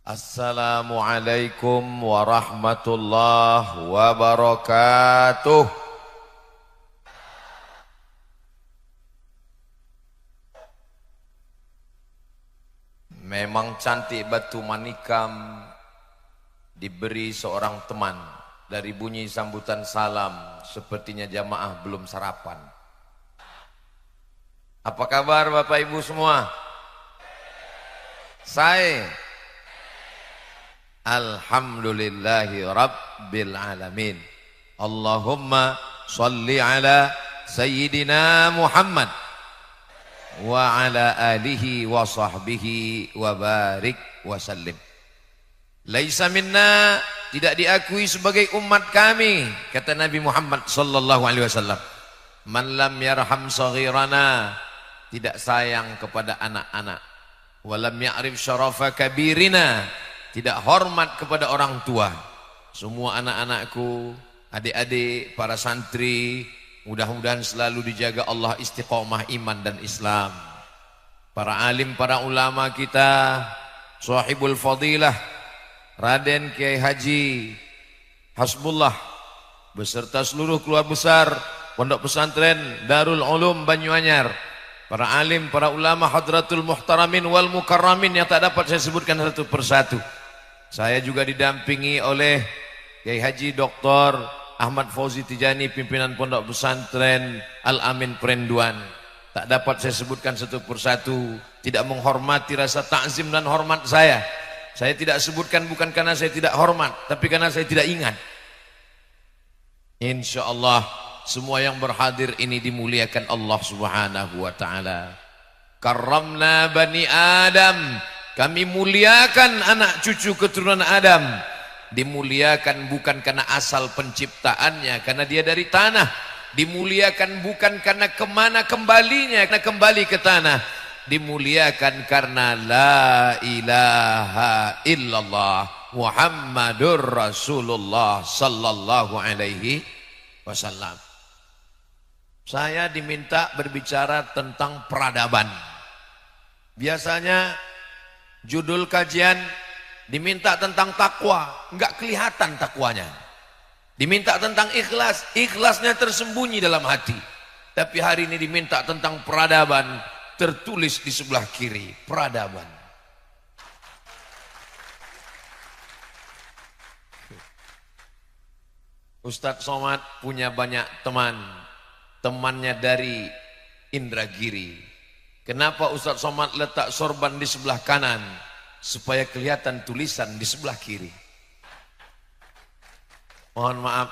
Assalamualaikum warahmatullahi wabarakatuh. Memang cantik batu manikam diberi seorang teman. Dari bunyi sambutan salam, sepertinya jamaah belum sarapan. Apa kabar Bapak Ibu semua? Saya alhamdulillahi rabbil alamin. Allahumma salli ala sayyidina Muhammad wa ala alihi wa sahbihi wa barik wa sallim. Laisa minna, tidak diakui sebagai umat kami, kata Nabi Muhammad sallallahu alaihi wasallam, man lam yarham saghirana, tidak sayang kepada anak-anak, walam ya'rif syarafa kabirina, tidak hormat kepada orang tua. Semua anak-anakku, adik-adik, para santri, mudah-mudahan selalu dijaga Allah istiqomah iman dan Islam. Para alim, para ulama kita, sahibul fadilah Raden Kiai Haji Hasbullah beserta seluruh keluarga besar Pondok Pesantren Darul Ulum Banyuanyar, para alim, para ulama, hadratul muhtaramin wal mukarramin yang tak dapat saya sebutkan satu persatu. Saya juga didampingi oleh Kiai Haji Dr. Ahmad Fauzi Tijani, pimpinan Pondok Pesantren Al-Amin Perenduan. Tak dapat saya sebutkan satu persatu, tidak menghormati rasa takzim dan hormat saya. Saya tidak sebutkan bukan karena saya tidak hormat, tapi karena saya tidak ingat. Insya Allah semua yang berhadir ini dimuliakan Allah Subhanahu wa ta'ala. Karramna bani Adam, kami muliakan anak cucu keturunan Adam. Dimuliakan bukan karena asal penciptaannya, karena dia dari tanah. Dimuliakan bukan karena kemana kembalinya, karena kembali ke tanah. Dimuliakan karena la ilaha illallah Muhammadur Rasulullah sallallahu alaihi wasallam. Saya diminta berbicara tentang peradaban. Biasanya judul kajian diminta tentang takwa, enggak kelihatan takwanya. Diminta tentang ikhlas, ikhlasnya tersembunyi dalam hati. Tapi hari ini diminta tentang peradaban, tertulis di sebelah kiri, peradaban. Ustadz Somad punya banyak teman, temannya dari Indragiri. Kenapa Ustadz Somad letak sorban di sebelah kanan? Supaya kelihatan tulisan di sebelah kiri. Mohon maaf,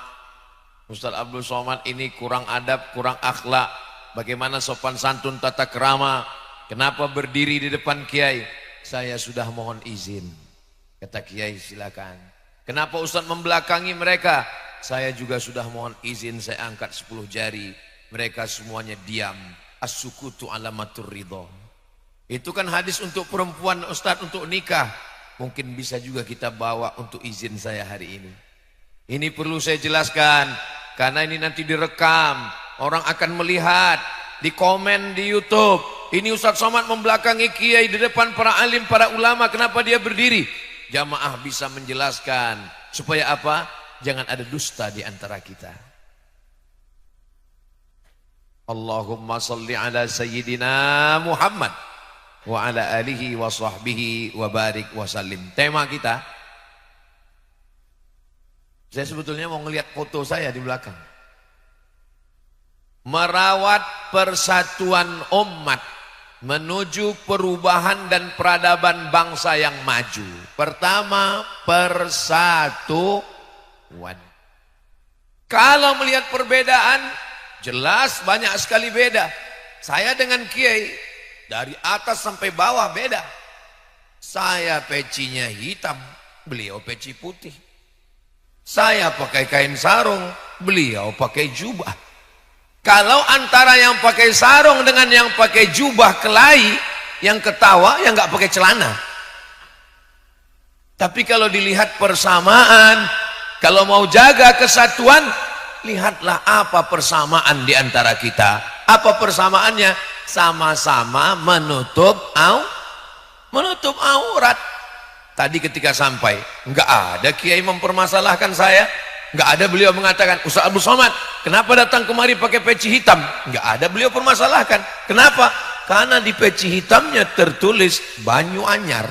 Ustadz Abdul Somad ini kurang adab, kurang akhlak. Bagaimana sopan santun tata kerama? Kenapa berdiri di depan kiai? Saya sudah mohon izin. Kata kiai, silakan. Kenapa Ustadz membelakangi mereka? Saya juga sudah mohon izin, saya angkat 10 jari. Mereka semuanya diam. As-sukutu alamatur ridho. Itu kan hadis untuk perempuan Ustadz untuk nikah. Mungkin bisa juga kita bawa untuk izin saya hari ini. Ini perlu saya jelaskan, karena ini nanti direkam. Orang akan melihat, di komen di YouTube. Ini Ustadz Somad membelakangi kiai di depan para alim, para ulama. Kenapa dia berdiri? Jamaah bisa menjelaskan. Supaya apa? Jangan ada dusta di antara kita. Allahumma salli ala sayyidina Muhammad wa ala alihi wa sahbihi wa barik wa sallim. Tema kita, saya sebetulnya mau ngelihat foto saya di belakang. Merawat persatuan umat menuju perubahan dan peradaban bangsa yang maju. Pertama, persatuan. Kalau melihat perbedaan, jelas banyak sekali beda. Saya dengan kiai dari atas sampai bawah beda. Saya pecinya hitam, beliau peci putih. Saya pakai kain sarung, beliau pakai jubah. Kalau antara yang pakai sarung dengan yang pakai jubah kelahi, yang ketawa yang nggak pakai celana. Tapi kalau dilihat persamaan, kalau mau jaga kesatuan, lihatlah apa persamaan di antara kita. Apa persamaannya? Sama-sama menutup aurat. Tadi ketika sampai, nggak ada kiai mempermasalahkan saya, nggak ada beliau mengatakan, Ustaz Abdul Somad, kenapa datang kemari pakai peci hitam? Nggak ada beliau permasalahkan. Kenapa? Karena di peci hitamnya tertulis Banyu Anyar.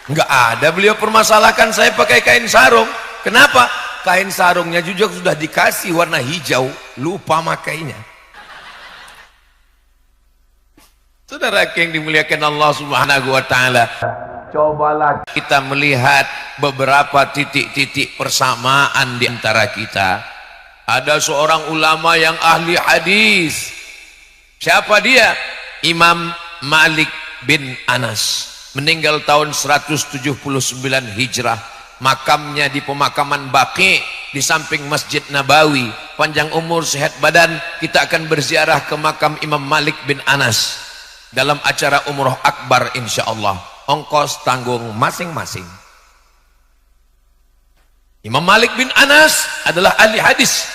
Nggak ada beliau permasalahkan saya pakai kain sarung. Kenapa? Kain sarungnya juga sudah dikasih warna hijau, lupa makainya. Saudara yang dimuliakan Allah Subhanahu wa taala, cobalah kita melihat beberapa titik-titik persamaan di antara kita. Ada seorang ulama yang ahli hadis. Siapa dia? Imam Malik bin Anas. Meninggal tahun 179 Hijrah. Makamnya di pemakaman Baqi di samping Masjid Nabawi. Panjang umur, sehat badan, kita akan berziarah ke makam Imam Malik bin Anas dalam acara Umroh Akbar insyaallah. Ongkos tanggung masing-masing. Imam Malik bin Anas adalah ahli hadis.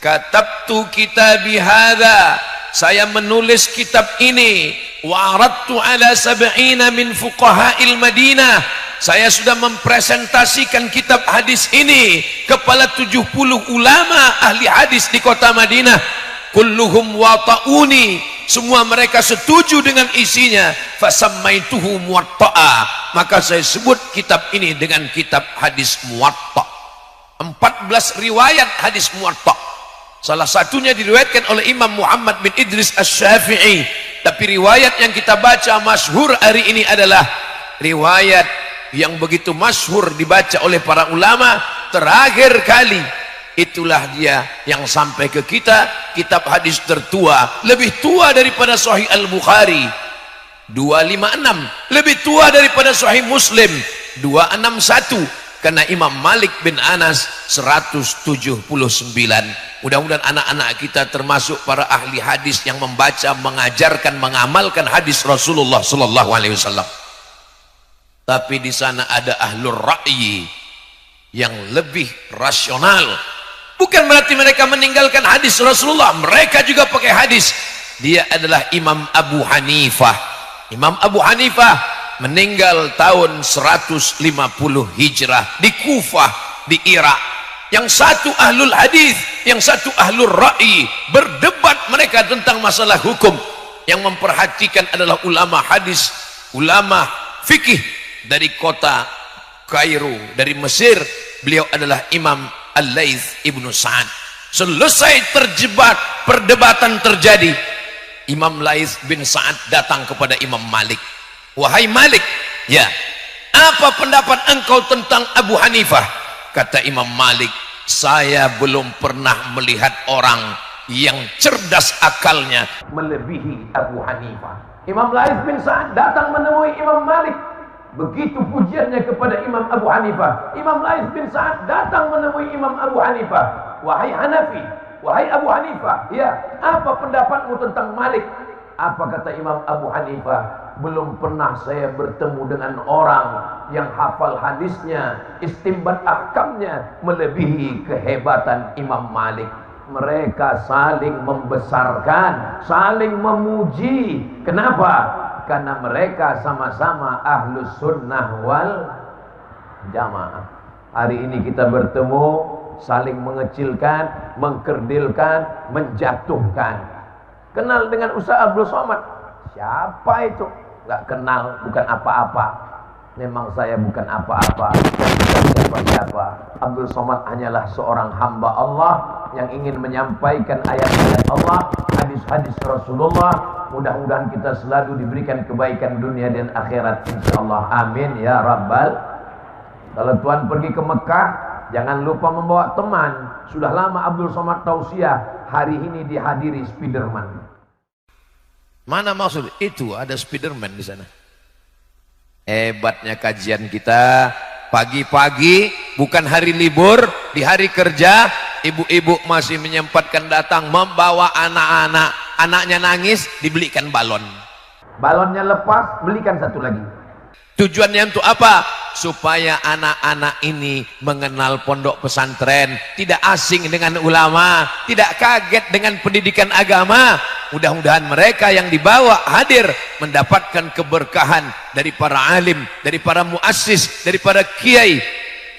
Katabtu kitabi hadza, saya menulis kitab ini. Wa aradtu ala sab'ina min fuqaha'il Madinah, saya sudah mempresentasikan kitab hadis ini kepada 70 ulama ahli hadis di kota Madinah. Kulluhum wata'uni, semua mereka setuju dengan isinya. Fasammaituhu muwatta'a, maka saya sebut kitab ini dengan kitab hadis muwatta'. 14 riwayat hadis muwatta'. Salah satunya diriwayatkan oleh Imam Muhammad bin Idris Asy-Syafi'i, tapi riwayat yang kita baca masyhur hari ini adalah riwayat yang begitu masyhur dibaca oleh para ulama terakhir kali. Itulah dia yang sampai ke kita, kitab hadis tertua, lebih tua daripada Sahih Al-Bukhari 256, lebih tua daripada Sahih Muslim 261, karena Imam Malik bin Anas 179. Mudah-mudahan anak-anak kita termasuk para ahli hadis yang membaca, mengajarkan, mengamalkan hadis Rasulullah sallallahu alaihi wasallam. Tapi di sana ada ahlur ra'yi yang lebih rasional. Bukan berarti mereka meninggalkan hadis Rasulullah, mereka juga pakai hadis. Dia adalah Imam Abu Hanifah. Imam Abu Hanifah meninggal tahun 150 Hijrah di Kufah, di Irak. Yang satu ahlul hadis, yang satu ahlul ra'yi. Berdebat mereka tentang masalah hukum. Yang memperhatikan adalah ulama hadis, ulama fikih dari kota Kairo, dari Mesir. Beliau adalah Imam Al-Laits ibnu Sa'ad. Selesai terjebak, perdebatan terjadi, Imam Laits bin Sa'ad datang kepada Imam Malik. Wahai Malik, ya, apa pendapat engkau tentang Abu Hanifah? Kata Imam Malik, saya belum pernah melihat orang yang cerdas akalnya melebihi Abu Hanifah. Imam Laits bin Sa'ad datang menemui Imam Malik. Begitu pujiannya kepada Imam Abu Hanifah. Imam Laits bin Sa'ad datang menemui Imam Abu Hanifah. Wahai Hanafi, wahai Abu Hanifah, ya, apa pendapatmu tentang Malik? Apa kata Imam Abu Hanifah? Belum pernah saya bertemu dengan orang yang hafal hadisnya, istinbat ahkamnya melebihi kehebatan Imam Malik. Mereka saling membesarkan, saling memuji. Kenapa? Karena mereka sama-sama ahlus sunnah wal jamaah. Hari ini kita bertemu, saling mengecilkan, mengkerdilkan, menjatuhkan. Kenal dengan Ustaz Abdul Somad? Siapa itu? Gak kenal, bukan apa-apa. Memang saya bukan apa-apa, bukan siapa-siapa. Abdul Somad hanyalah seorang hamba Allah yang ingin menyampaikan ayat-ayat Allah, hadis-hadis Rasulullah. Mudah-mudahan kita selalu diberikan kebaikan dunia dan akhirat, insyaallah. Amin ya rabbal. Kalau Tuhan pergi ke Mekah, jangan lupa membawa teman. Sudah lama Abdul Somad tausiah, hari ini dihadiri Spiderman. Mana maksud itu? Ada Spiderman di sana. Hebatnya kajian kita. Pagi-pagi, bukan hari libur, di hari kerja, ibu-ibu masih menyempatkan datang membawa anak-anak. Anaknya nangis, dibelikan balon. Balonnya lepas, belikan satu lagi. Tujuannya untuk apa? supaya anak-anak ini mengenal pondok pesantren, tidak asing dengan ulama, tidak kaget dengan pendidikan agama. Mudah-mudahan mereka yang dibawa hadir mendapatkan keberkahan dari para alim, dari para muassis, dari para kiai.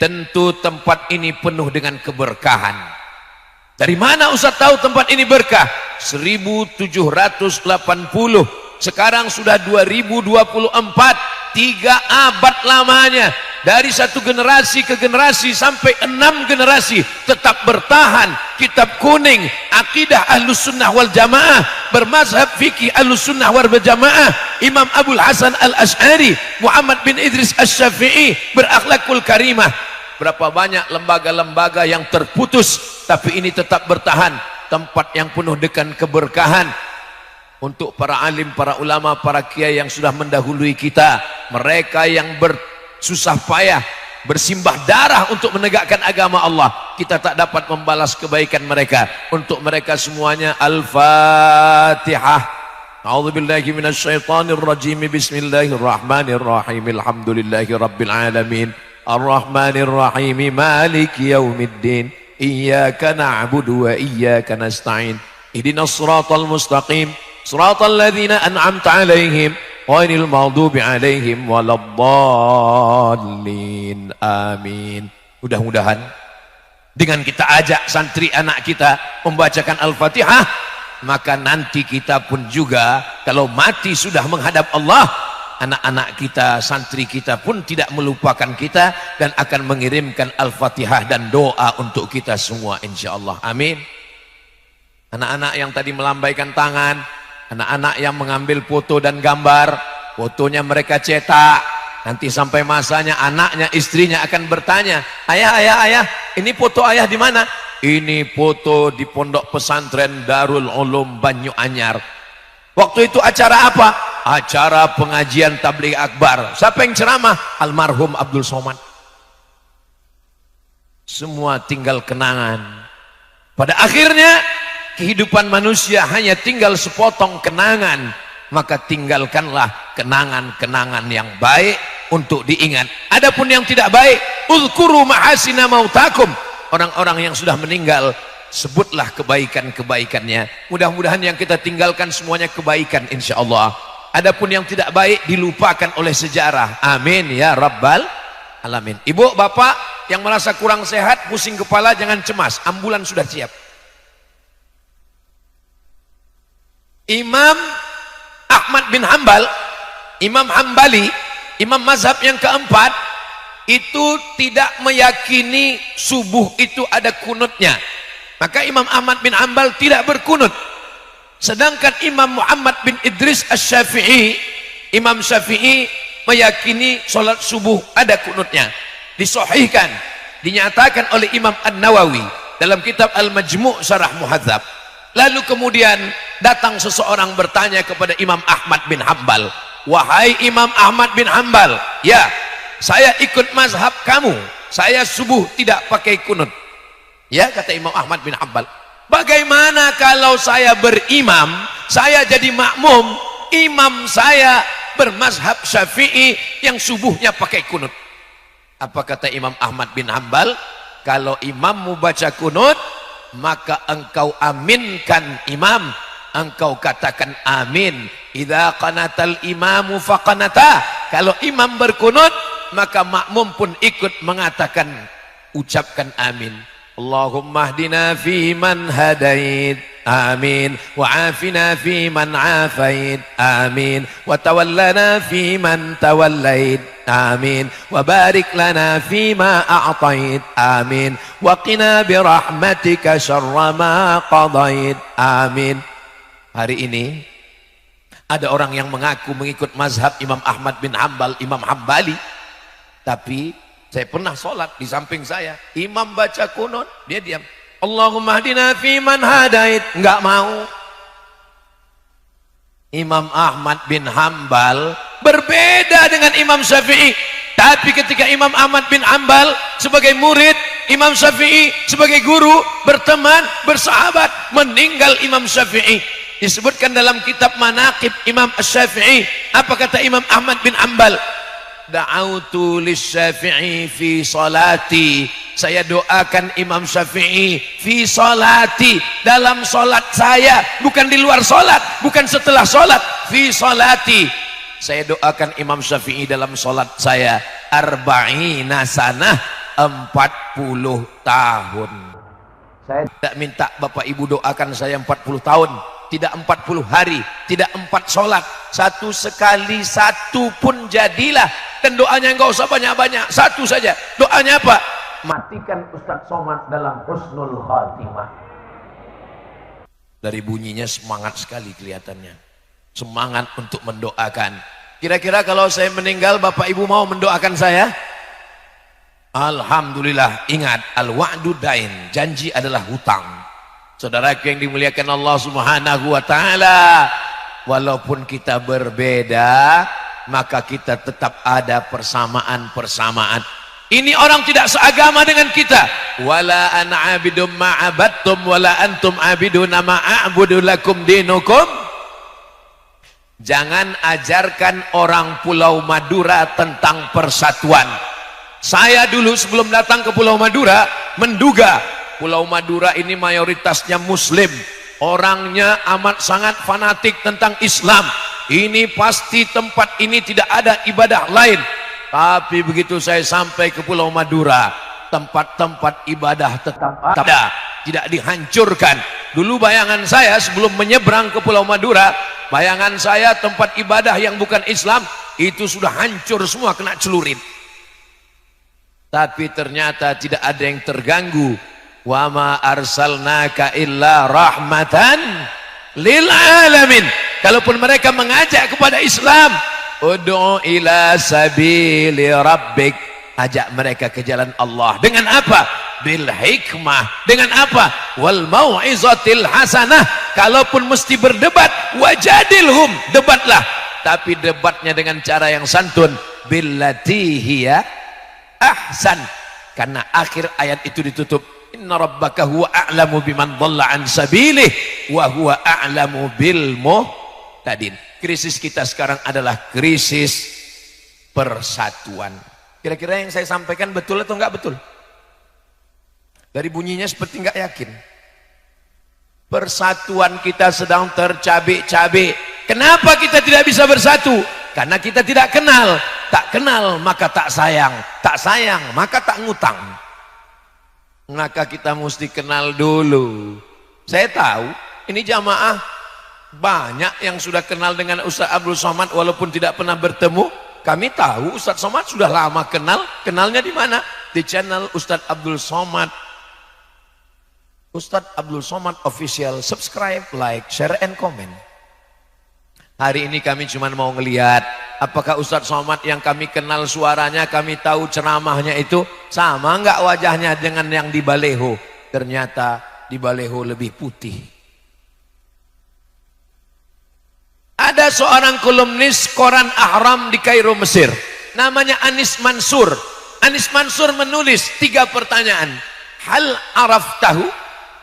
Tentu tempat ini penuh dengan keberkahan. Dari mana Ustaz tahu tempat ini berkah? 1780, sekarang sudah 2024. 3 abad lamanya, dari satu generasi ke generasi sampai 6 generasi tetap bertahan. Kitab kuning, akidah Ahlus Sunnah wal Jamaah, bermazhab fikih Ahlus Sunnah wal Jamaah, Imam Abul Hasan Al-Asy'ari, Muhammad bin Idris Asy-Syafi'i, berakhlakul karimah. Berapa banyak lembaga-lembaga yang terputus, tapi ini tetap bertahan. Tempat yang penuh dengan keberkahan. Untuk para alim, para ulama, para kiai yang sudah mendahului kita, mereka yang bersusah payah, bersimbah darah untuk menegakkan agama Allah, kita tak dapat membalas kebaikan mereka. Untuk mereka semuanya, Al-Fatihah. A'udzubillahi minasyaitonir rajim. Bismillahirrahmanirrahim. Alhamdulillahi rabbil alamin. Ar-Rahmanir Rahim. Maliki yaumiddin. Iyyaka na'budu wa iyyaka nasta'in. Ihdinas siratal mustaqim. Siratal ladzina an'amta 'alaihim ghairil maghdubi 'alaihim waladdallin. Amin. Mudah-mudahan dengan kita ajak santri anak kita membacakan Al-Fatihah, maka nanti kita pun juga kalau mati sudah menghadap Allah, anak-anak kita, santri kita pun tidak melupakan kita dan akan mengirimkan Al-Fatihah dan doa untuk kita semua insyaallah. Amin. Anak-anak yang tadi melambaikan tangan, anak-anak yang mengambil foto dan gambar, fotonya mereka cetak. Nanti sampai masanya anaknya, istrinya akan bertanya, ayah, ini foto ayah di mana? Ini foto di pondok pesantren Darul Ulum Banyuanyar. Waktu itu acara apa? Acara pengajian tabligh akbar. Siapa yang ceramah? Almarhum Abdul Somad. Semua tinggal kenangan. Pada akhirnya kehidupan manusia hanya tinggal sepotong kenangan, maka tinggalkanlah kenangan-kenangan yang baik untuk diingat. Adapun yang tidak baik, uzkuru mahasina mautakum. Orang-orang yang sudah meninggal, sebutlah kebaikan-kebaikannya. Mudah-mudahan yang kita tinggalkan semuanya kebaikan insyaallah. Adapun yang tidak baik dilupakan oleh sejarah. Amin ya rabbal alamin. Ibu, bapak yang merasa kurang sehat, pusing kepala, jangan cemas, ambulan sudah siap. Imam Ahmad bin Hanbal, Imam Hambali, imam mazhab yang keempat, itu tidak meyakini subuh itu ada kunutnya. Maka Imam Ahmad bin Hanbal tidak berkunut. Sedangkan Imam Muhammad bin Idris Asy-Syafi'i, Imam Syafi'i meyakini sholat subuh ada kunutnya. Disahihkan, dinyatakan oleh Imam An-Nawawi dalam kitab Al-Majmu' Syarah Muhadzab. Lalu kemudian datang seseorang bertanya kepada Imam Ahmad bin Hanbal, wahai Imam Ahmad bin Hanbal, ya, saya ikut mazhab kamu, saya subuh tidak pakai kunut. Ya, kata Imam Ahmad bin Hanbal, bagaimana kalau saya berimam, saya jadi makmum, imam saya bermazhab Syafi'i yang subuhnya pakai kunut. Apa kata Imam Ahmad bin Hanbal? Kalau imammu baca kunut, maka engkau aminkan imam, engkau katakan amin. Idza qanatal imamu faqanata. Kalau imam berkunut, maka makmum pun ikut mengatakan, ucapkan amin. Allahumma hdina fi man hadait, amin. Wa afina fi man afait, amin. Wa tawallana fi man tawallait, amin. Wa barik lana fi ma a'tait, amin. Wa qina bi rahmatika syarra ma qadait, amin. Hari ini ada orang yang mengaku mengikut mazhab Imam Ahmad bin Hanbal, Imam Hambali, tapi saya pernah sholat di samping saya, imam baca kunut, dia diam. Allahumma hdina fi man hadait, enggak mau. Imam Ahmad bin Hanbal berbeda dengan Imam Syafi'i. Tapi ketika Imam Ahmad bin Hanbal sebagai murid, Imam Syafi'i sebagai guru, berteman, bersahabat, meninggal Imam Syafi'i. Disebutkan dalam kitab Manaqib Imam Asy-Syafi'i, apa kata Imam Ahmad bin Hanbal? da'autu lisyafi'i fi salati, saya doakan Imam Syafi'i fi salati, dalam salat saya, bukan di luar salat, bukan setelah salat, fi salati, saya doakan Imam Syafi'i dalam salat saya, arba'ina sanah, 40 tahun. Saya tidak minta Bapak Ibu doakan saya 40 tahun, tidak 40 hari, tidak 4 sholat, satu sekali, satu pun jadilah. Dan doanya enggak usah banyak-banyak, satu saja. Doanya apa? Matikan Ustadz Somad dalam husnul khatimah. Dari bunyinya semangat sekali kelihatannya, semangat untuk mendoakan. Kira-kira kalau saya meninggal, Bapak Ibu mau mendoakan saya? Alhamdulillah. Ingat, al-wa'du dain, janji adalah hutang. Saudaraku yang dimuliakan Allah Subhanahu wa taala, walaupun kita berbeda, maka kita tetap ada persamaan-persamaan. Ini orang tidak seagama dengan kita. Wala ana 'abidum ma 'abadtum wala antum 'abiduna ma a'budu lakum dinukum. Jangan ajarkan orang Pulau Madura tentang persatuan. Saya dulu sebelum datang ke Pulau Madura menduga Pulau Madura ini mayoritasnya muslim, orangnya amat sangat fanatik tentang Islam, ini pasti tempat ini tidak ada ibadah lain. Tapi begitu saya sampai ke Pulau Madura, tempat-tempat ibadah tetap ada, tidak dihancurkan. Dulu bayangan saya sebelum menyeberang ke Pulau Madura, bayangan saya tempat ibadah yang bukan Islam itu sudah hancur semua, kena celurit. Tapi ternyata tidak ada yang terganggu. Wa ma arsalnaka illa rahmatan lil alamin. Kalaupun mereka mengajak kepada Islam, ud'u ila sabili rabbik, ajak mereka ke jalan Allah. Dengan apa? Bil hikmah. Dengan apa? Wal mau'izatil hasanah. Kalaupun mesti berdebat, wajadilhum, debatlah. Tapi debatnya dengan cara yang santun. Billati hiya ahsan, karena akhir ayat itu ditutup inna rabbaka huwa a'lamu biman dhalla an sabilih wa huwa a'lamu bil muhtadin. Krisis kita sekarang adalah krisis persatuan. Kira-kira yang saya sampaikan betul atau enggak betul? Dari bunyinya seperti enggak yakin. Persatuan kita sedang tercabik-cabik. Kenapa kita tidak bisa bersatu? Karena kita tidak kenal. Tak kenal maka tak sayang, tak sayang maka tak ngutang. Maka kita mesti kenal dulu. Saya tahu ini jamaah banyak yang sudah kenal dengan Ustaz Abdul Somad walaupun tidak pernah bertemu. Kami tahu Ustaz Somad sudah lama kenal. Kenalnya di mana? Di channel Ustaz Abdul Somad. Ustaz Abdul Somad official. Subscribe, like, share, and comment. Hari ini kami cuma mau ngelihat apakah Ustadz Somad yang kami kenal suaranya, kami tahu ceramahnya itu sama enggak wajahnya dengan yang di Baleho. Ternyata di Baleho lebih putih. Ada seorang kolumnis koran Ahram di Kairo, Mesir, namanya Anis Mansur. Anis Mansur menulis 3 pertanyaan. Hal araftahu?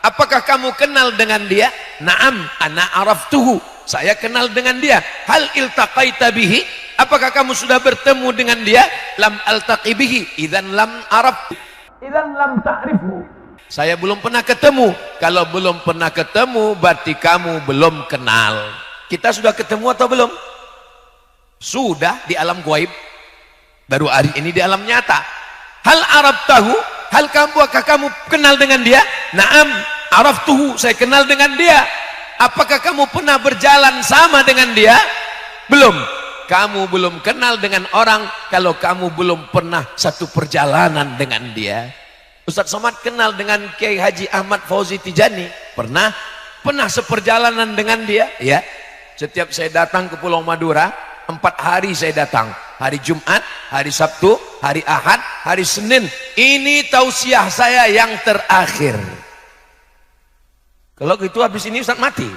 Apakah kamu kenal dengan dia? Naam, ana araftuhu. Saya kenal dengan dia. Hal iltaqaita bihi? Apakah kamu sudah bertemu dengan dia? Lam altaqi bihi. Idzan lam araf. Idzan lam ta'rifu. Saya belum pernah ketemu. Kalau belum pernah ketemu berarti kamu belum kenal. Kita sudah ketemu atau belum? Sudah di alam gaib. Baru hari ini di alam nyata. Hal araftahu? Hal apakah kamu kenal dengan dia? Naam, araftuhu. Saya kenal dengan dia. Apakah kamu pernah berjalan sama dengan dia? Belum. Kamu belum kenal dengan orang kalau kamu belum pernah satu perjalanan dengan dia. Ustadz Somad kenal dengan Kiai Haji Ahmad Fauzi Tijani. Pernah? Pernah seperjalanan dengan dia? Ya. Setiap saya datang ke Pulau Madura, 4 hari saya datang. Hari Jumat, hari Sabtu, hari Ahad, hari Senin. Ini tausiah saya yang terakhir. Kalau gitu habis ini Ustaz mati.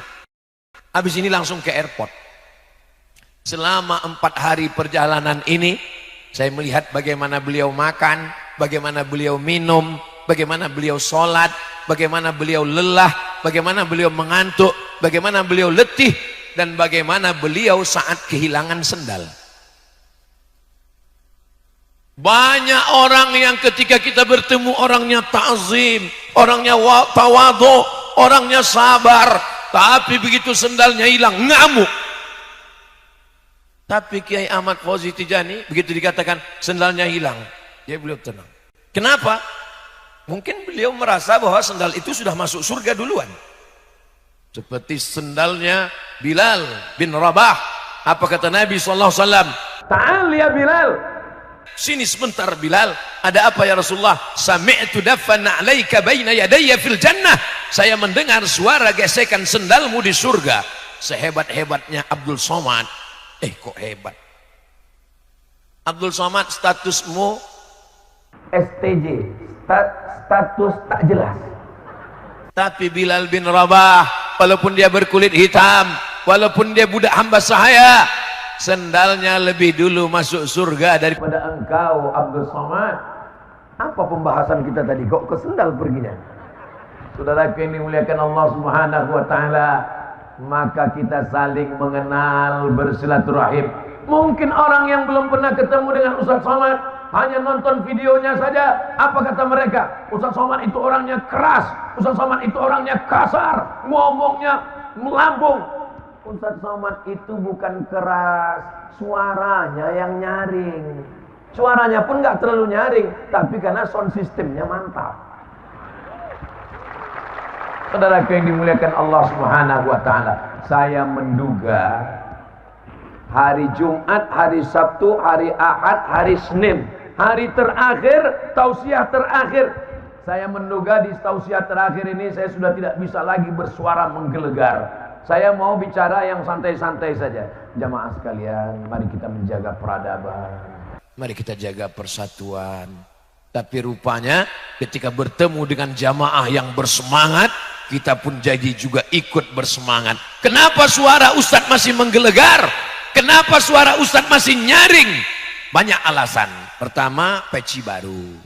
Habis ini langsung ke airport. Selama 4 hari perjalanan ini, saya melihat bagaimana beliau makan, bagaimana beliau minum, bagaimana beliau sholat, bagaimana beliau lelah, bagaimana beliau mengantuk, bagaimana beliau letih, dan bagaimana beliau saat kehilangan sendal. Banyak orang yang ketika kita bertemu orangnya ta'zim, orangnya tawadhu, orangnya sabar, tapi begitu sendalnya hilang ngamuk. Tapi Kiai Ahmad Fauzi Tijani begitu dikatakan sendalnya hilang, dia beliau tenang. Kenapa? Mungkin beliau merasa bahwa sendal itu sudah masuk surga duluan. Seperti sendalnya Bilal bin Rabah. Apa kata Nabi SAW? Ta'al ya Bilal, sini sebentar Bilal. Ada apa ya Rasulullah? Sami'tu daffan 'alaika baina yadayya fil jannah. Saya mendengar suara gesekan sendalmu di surga. Sehebat-hebatnya Abdul Somad. Kok hebat? Abdul Somad statusmu STJ, status tak jelas. Tapi Bilal bin Rabah, walaupun dia berkulit hitam, walaupun dia budak hamba sahaya, sendalnya lebih dulu masuk surga daripada engkau Abdul Somad. Apa pembahasan kita tadi? Kok ke sendal perginya? Saudara yang dimuliakan Allah Subhanahu wa taala, maka kita saling mengenal, bersilaturahim. Mungkin orang yang belum pernah ketemu dengan Ustaz Somad hanya nonton videonya saja. Apa kata mereka? Ustaz Somad itu orangnya keras, Ustaz Somad itu orangnya kasar, ngomongnya melambung. Ustaz Somad itu bukan keras, suaranya yang nyaring. Suaranya pun nggak terlalu nyaring, tapi karena sound systemnya mantap. Saudara yang dimuliakan Allah Subhanahu wa taala, saya menduga hari Jumat, hari Sabtu, hari Ahad, hari Senin, hari terakhir, tausiah terakhir, saya menduga di tausiah terakhir ini saya sudah tidak bisa lagi bersuara menggelegar. Saya mau bicara yang santai-santai saja. Jamaah sekalian, mari kita menjaga peradaban, mari kita jaga persatuan. Tapi rupanya ketika bertemu dengan jamaah yang bersemangat, kita pun jadi juga ikut bersemangat. Kenapa suara Ustadz masih menggelegar? Kenapa suara Ustadz masih nyaring? Banyak alasan. Pertama, peci baru.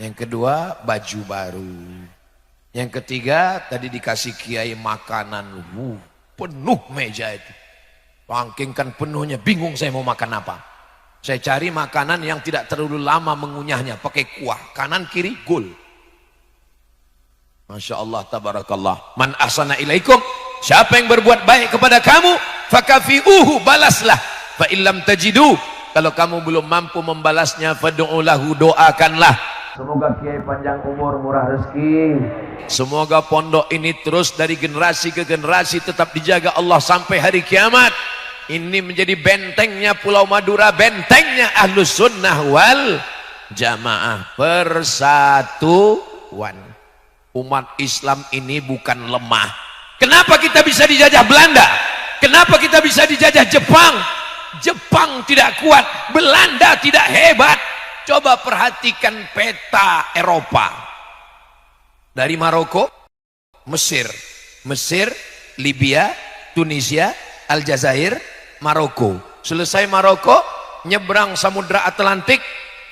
Yang kedua, baju baru. Yang ketiga, tadi dikasih kiai makanan. Penuh meja itu. Pangkingkan penuhnya, bingung saya mau makan apa. Saya cari makanan yang tidak terlalu lama mengunyahnya, pakai kuah. Kanan kiri, gul. Masya Allah, tabarakallah. Man ahsana ilaikum, siapa yang berbuat baik kepada kamu, fakafi'uhu, balaslah. Fa illam tajidu, kalau kamu belum mampu membalasnya, fad'u lahu, doakanlah. Semoga kiai panjang umur, murah rezeki. Semoga pondok ini terus dari generasi ke generasi tetap dijaga Allah sampai hari kiamat. Ini menjadi bentengnya Pulau Madura, bentengnya Ahlus Sunnah wal Jamaah. Persatuan. Umat Islam ini bukan lemah. Kenapa kita bisa dijajah Belanda? Kenapa kita bisa dijajah Jepang? Jepang tidak kuat, Belanda tidak hebat. Coba perhatikan peta Eropa. Dari Maroko, Mesir, Libya, Tunisia, Aljazair, Maroko. Selesai Maroko, nyebrang Samudra Atlantik,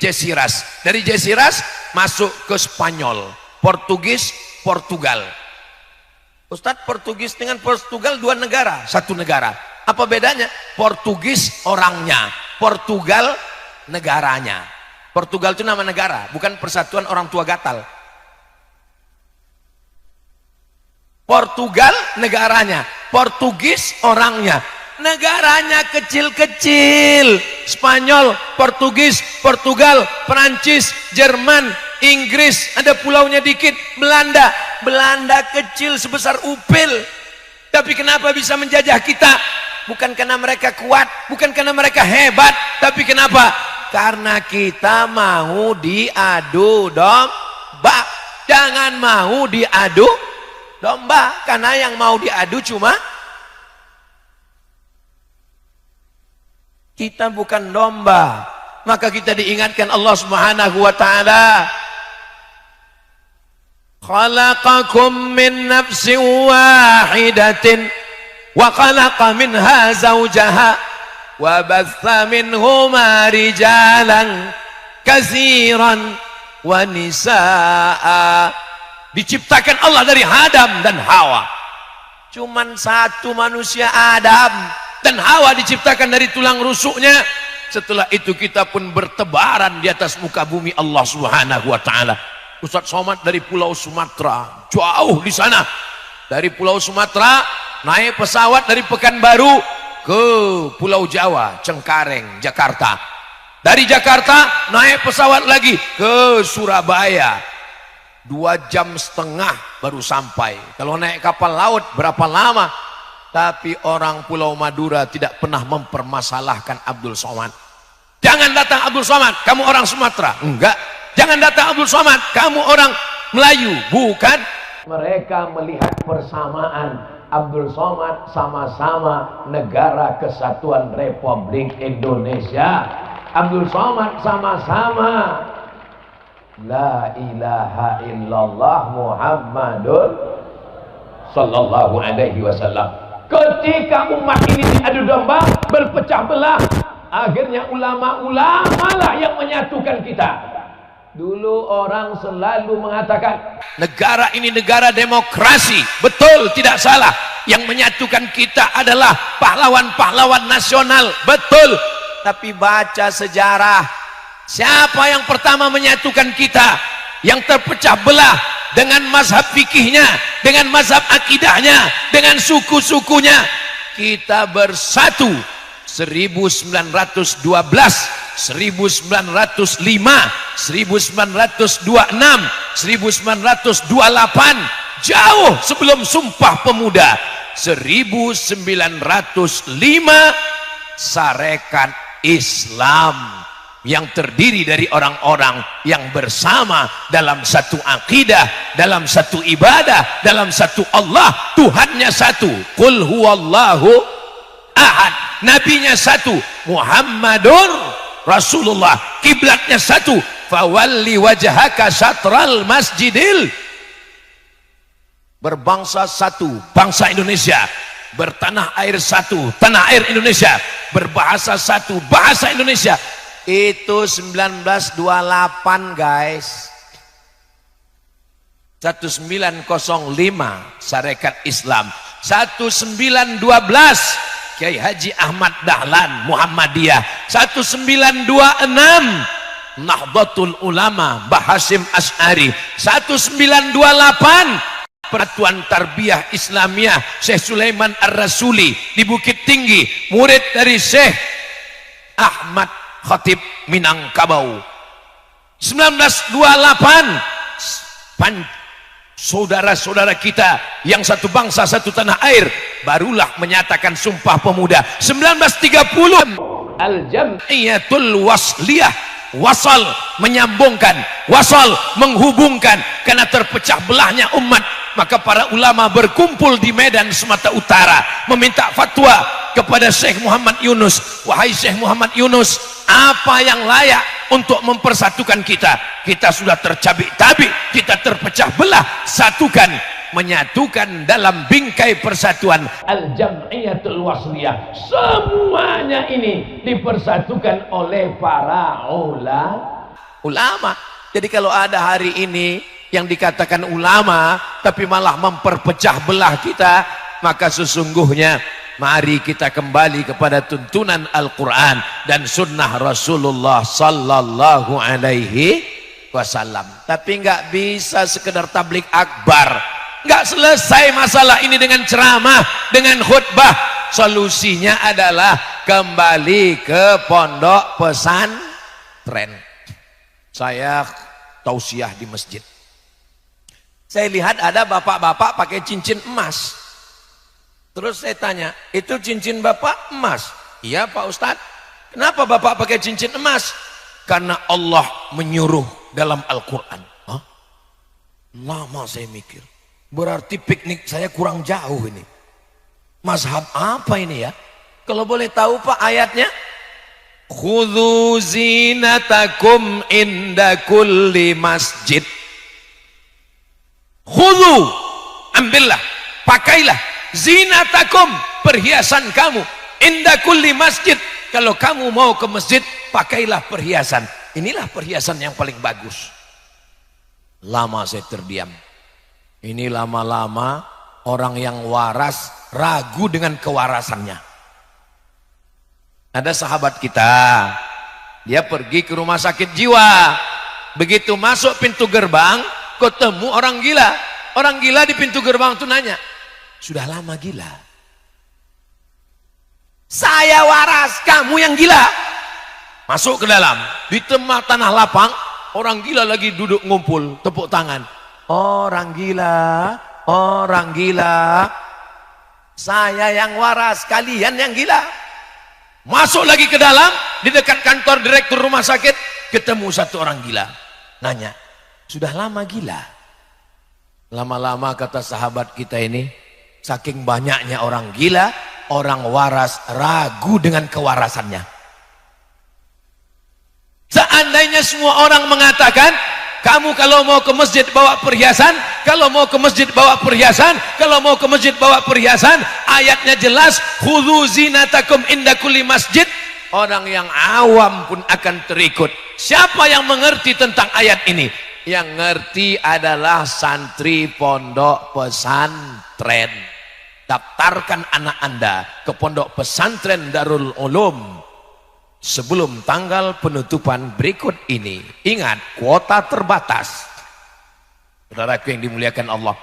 Jesiras. Dari Jesiras masuk ke Spanyol, Portugis, Portugal. Ustadz, Portugis dengan Portugal dua negara, satu negara. Apa bedanya? Portugis orangnya, Portugal negaranya. Portugal itu nama negara, bukan persatuan orang tua gatal. Portugal negaranya, Portugis orangnya. Negaranya kecil-kecil. Spanyol, Portugis, Portugal, Perancis, Jerman, Inggris, ada pulaunya dikit. Belanda kecil sebesar upil. Tapi kenapa bisa menjajah kita? Bukan karena mereka kuat, bukan karena mereka hebat, tapi kenapa? Karena kita mau diadu domba. Jangan mau diadu domba, karena yang mau diadu cuma kita, bukan domba. Maka kita diingatkan Allah Subhanahu wa taala, khalaqakum min nafsin wahidatin wa khalaqa minha zawjaha wa batha minhuma rijalan katsiran wa nisaa. Diciptakan Allah dari Adam dan Hawa. Cuman satu manusia, Adam, dan Hawa diciptakan dari tulang rusuknya. Setelah itu kita pun bertebaran di atas muka bumi Allah Subhanahu wa taala. Ustaz Somad dari Pulau Sumatera, jauh di sana. Dari Pulau Sumatera naik pesawat dari Pekanbaru ke Pulau Jawa, Cengkareng, Jakarta. Dari Jakarta naik pesawat lagi ke Surabaya. 2,5 jam baru sampai. Kalau naik kapal laut berapa lama? Tapi orang Pulau Madura tidak pernah mempermasalahkan Abdul Somad. Jangan datang Abdul Somad, kamu orang Sumatera. Enggak. Jangan datang Abdul Somad, kamu orang Melayu. Bukan. Mereka melihat persamaan. Abdul Somad sama-sama Negara Kesatuan Republik Indonesia. Abdul Somad sama-sama La ilaha illallah Muhammadun sallallahu alaihi wasallam. Ketika umat ini diadu domba, berpecah belah, akhirnya ulama-ulama lah yang menyatukan kita. Dulu orang selalu mengatakan negara ini negara demokrasi. Betul, tidak salah. Yang menyatukan kita adalah pahlawan-pahlawan nasional. Betul. Tapi baca sejarah, siapa yang pertama menyatukan kita? Yang terpecah belah dengan mazhab fikihnya, dengan mazhab akidahnya, dengan suku-sukunya. Kita bersatu 1912, 1905, 1926, 1928, jauh sebelum Sumpah Pemuda. 1905 Sarekat Islam yang terdiri dari orang-orang yang bersama dalam satu akidah, dalam satu ibadah, dalam satu Allah. Tuhannya satu, qul huwallahu ahad, nabinya satu, Muhammadur Rasulullah, kiblatnya satu, fawalli wajhaka syatral masjidil. Berbangsa satu, bangsa Indonesia. Bertanah air satu, tanah air Indonesia. Berbahasa satu, bahasa Indonesia. Itu 1928 guys. 1905 Sarekat Islam. 1912 Kiai Haji Ahmad Dahlan Muhammadiyah. 1926 Nahdlatul Ulama Mbah Hasyim Asy'ari. 1928 Persatuan Tarbiyah Islamiyah Syekh Sulaiman Ar-Rasuli di Bukit Tinggi, murid dari Syekh Ahmad Khatib Minangkabau. 1928 saudara-saudara kita yang satu bangsa satu tanah air barulah menyatakan Sumpah Pemuda. 1930 Al-Jam'iyatul Wasliyah, wasal menyambungkan, wasal menghubungkan. Karena terpecah belahnya umat, maka para ulama berkumpul di Medan Sumatera Utara meminta fatwa kepada Syekh Muhammad Yunus. Wahai Syekh Muhammad Yunus, apa yang layak untuk mempersatukan kita? Kita sudah tercabik-cabik, kita terpecah belah. Satukan, menyatukan dalam bingkai persatuan Al-Jam'iyatul Wasliyah. Semuanya ini dipersatukan oleh para ulama. Jadi kalau ada hari ini yang dikatakan ulama tapi malah memperpecah belah kita, maka sesungguhnya mari kita kembali kepada tuntunan Al-Quran dan sunnah Rasulullah sallallahu alaihi wasallam. Tapi nggak bisa sekedar tablik akbar, nggak selesai masalah ini dengan ceramah, dengan khutbah. Solusinya adalah kembali ke pondok pesantren. Saya tausiah di masjid, saya lihat ada bapak-bapak pakai cincin emas. Terus saya tanya, itu cincin bapak emas? Iya Pak Ustadz. Kenapa bapak pakai cincin emas? Karena Allah menyuruh dalam Al-Quran. Hah? Lama saya mikir, berarti piknik saya kurang jauh ini. Mazhab apa ini ya? Kalau boleh tahu Pak ayatnya? Khudhu zinatakum inda kulli masjid. Khudhu, ambillah, pakailah, zinatakum, perhiasan kamu, inda kulli masjid. Kalau kamu mau ke masjid, pakailah perhiasan. Inilah perhiasan yang paling bagus. Lama saya terdiam. Ini lama-lama orang yang waras ragu dengan kewarasannya. Ada sahabat kita, dia pergi ke rumah sakit jiwa. Begitu masuk pintu gerbang, ketemu orang gila. Orang gila di pintu gerbang itu nanya, sudah lama gila? Saya waras, kamu yang gila. Masuk ke dalam, di tengah tanah lapang, orang gila lagi duduk ngumpul, tepuk tangan. Orang gila, orang gila. Saya yang waras, kalian yang gila. Masuk lagi ke dalam, di dekat kantor direktur rumah sakit, ketemu satu orang gila. Nanya, sudah lama gila? Lama-lama kata sahabat kita ini, saking banyaknya orang gila, orang waras ragu dengan kewarasannya. Seandainya semua orang mengatakan, kamu kalau mau ke masjid bawa perhiasan, kalau mau ke masjid bawa perhiasan, kalau mau ke masjid bawa perhiasan, ayatnya jelas, khudzu zinatakum inda kulli masjid. Orang yang awam pun akan terikut. Siapa yang mengerti tentang ayat ini? Yang ngerti adalah santri pondok pesantren. Daftarkan anak Anda ke pondok pesantren Darul Ulum sebelum tanggal penutupan berikut ini. Ingat, kuota terbatas. Saudaraku yang dimuliakan Allah,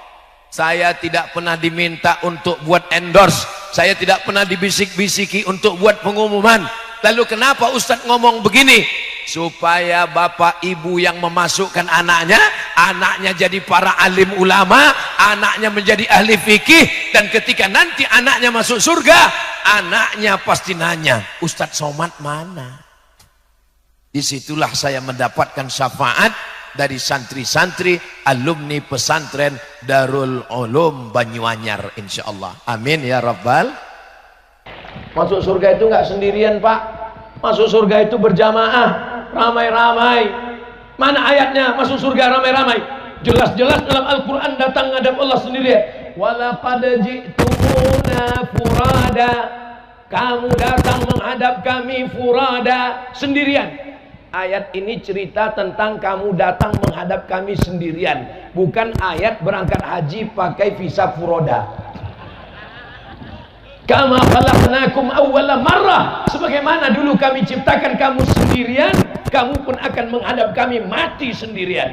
saya tidak pernah diminta untuk buat endorse, saya tidak pernah dibisik-bisiki untuk buat pengumuman. Lalu kenapa Ustadz ngomong begini? Supaya bapak ibu yang memasukkan anaknya, anaknya jadi para alim ulama, anaknya menjadi ahli fikih, dan ketika nanti anaknya masuk surga, anaknya pasti nanya, Ustadz Somad mana? Disitulah saya mendapatkan syafaat dari santri-santri alumni pesantren Darul Ulum Banyuanyar, insyaallah. Amin ya rabbal. Masuk surga itu nggak sendirian, Pak. Masuk surga itu berjamaah, ramai-ramai. Mana ayatnya masuk surga ramai-ramai? Jelas-jelas dalam Al-Quran datang ngadap Allah sendirian. Walaqad ji'tumuna furada. Kamu datang menghadap kami furada, sendirian. Ayat ini cerita tentang kamu datang menghadap kami sendirian, bukan ayat berangkat haji pakai visa furoda. Kama khalaqnakum awwala marrah, sebagaimana dulu kami ciptakan kamu sendirian, kamu pun akan menghadap kami mati sendirian.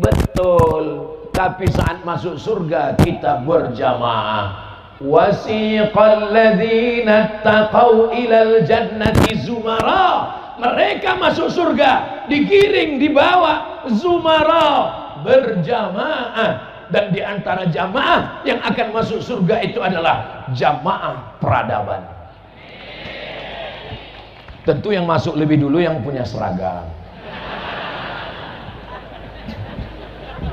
Betul, tapi saat masuk surga kita berjamaah. Wasiqal ladzina taqau ilal jannati zumara. Mereka masuk surga digiring, dibawa zumara, berjamaah. Dan di antara jamaah yang akan masuk surga itu adalah jamaah peradaban. Tentu yang masuk lebih dulu yang punya seragam.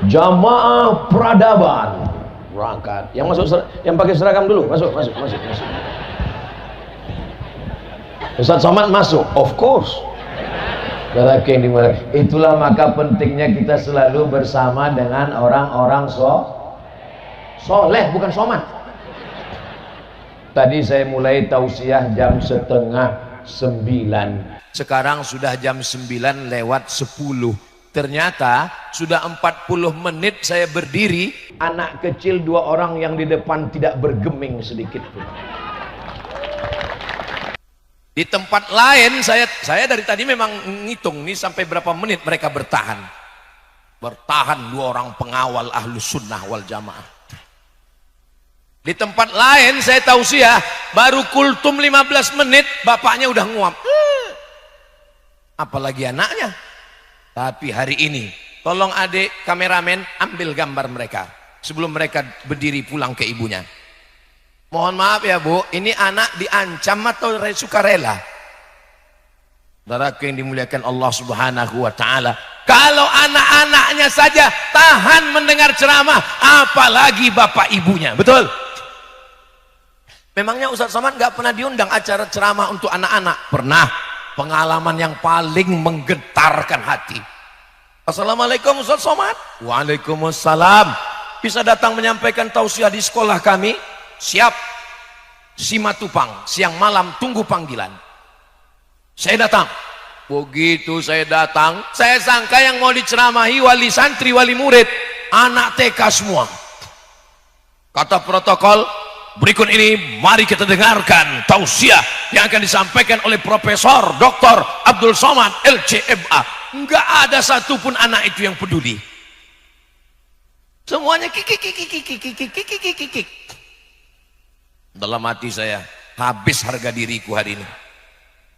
Jamaah peradaban berangkat. Yang masuk, yang pakai seragam dulu, masuk. Ustadz Somad masuk, of course. Itulah maka pentingnya kita selalu bersama dengan orang-orang soleh, bukan somad. Tadi saya mulai tausiah jam 8:30. Sekarang sudah jam 9 lewat 10. Ternyata sudah 40 menit saya berdiri. Anak kecil 2 orang yang di depan tidak bergeming sedikit pun. Di tempat lain saya dari tadi memang ngitung nih sampai berapa menit mereka bertahan. Bertahan 2 orang pengawal Ahlus Sunnah wal Jamaah. Di tempat lain saya tausiah baru kultum 15 menit bapaknya udah nguap. Apalagi anaknya. Tapi hari ini tolong adik kameramen ambil gambar mereka sebelum mereka berdiri pulang ke ibunya. Mohon maaf ya Bu, ini anak diancam atau sukarela? Saudaraku yang dimuliakan Allah Subhanahu wa Ta'ala, kalau anak-anaknya saja tahan mendengar ceramah, apalagi bapak ibunya. Betul? Memangnya Ustadz Somad nggak pernah diundang acara ceramah untuk anak-anak? Pernah. Pengalaman yang paling menggetarkan hati. Assalamualaikum Ustadz Somad. Waalaikumsalam. Bisa datang menyampaikan tausiah di sekolah kami? Siap. Simatupang, siang malam tunggu panggilan. Saya datang. Begitu saya datang, saya sangka yang mau diceramahi wali santri, wali murid, anak TK semua. Kata protokol, berikut ini mari kita dengarkan tausiah yang akan disampaikan oleh Profesor Dr. Abdul Somad LCMA. Enggak ada satupun anak itu yang peduli. Semuanya kikik. Dalam hati saya, habis harga diriku hari ini.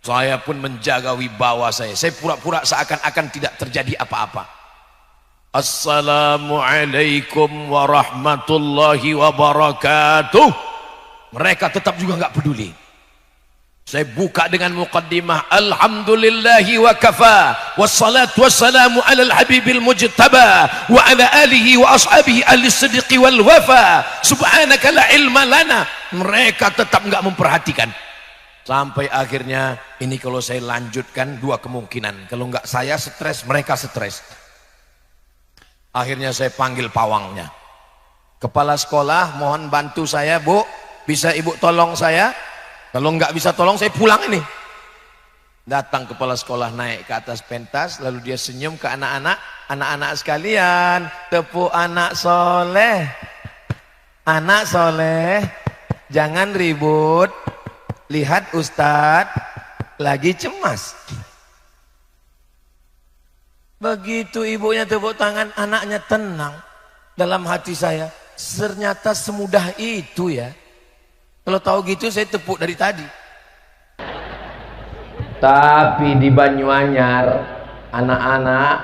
Saya pun menjaga wibawa saya. Saya pura-pura seakan-akan tidak terjadi apa-apa. Assalamualaikum warahmatullahi wabarakatuh. Mereka tetap juga nggak peduli. Saya buka dengan muqaddimah. Alhamdulillahi wa kafa. Wassalatu wassalamu ala al-habibil mujtaba. Wa ala alihi wa ashabihi al-sidqi wal wafa. Subhanaka la ilma lana. Mereka tetap nggak memperhatikan. Sampai akhirnya ini kalau saya lanjutkan dua kemungkinan. Kalau nggak saya stres, mereka stres. Akhirnya saya panggil pawangnya. Kepala sekolah, mohon bantu saya, Bu. Bisa Ibu tolong saya? Kalau nggak bisa tolong, saya pulang ini. Datang kepala sekolah naik ke atas pentas, lalu dia senyum ke anak-anak. Anak-anak sekalian, tepuk anak soleh. Anak soleh, jangan ribut. Lihat Ustadz, lagi cemas. Begitu ibunya tepuk tangan, anaknya tenang. Dalam hati saya, ternyata semudah itu ya. Kalau tahu gitu saya tepuk dari tadi. Tapi di Banyuanyar, anak-anak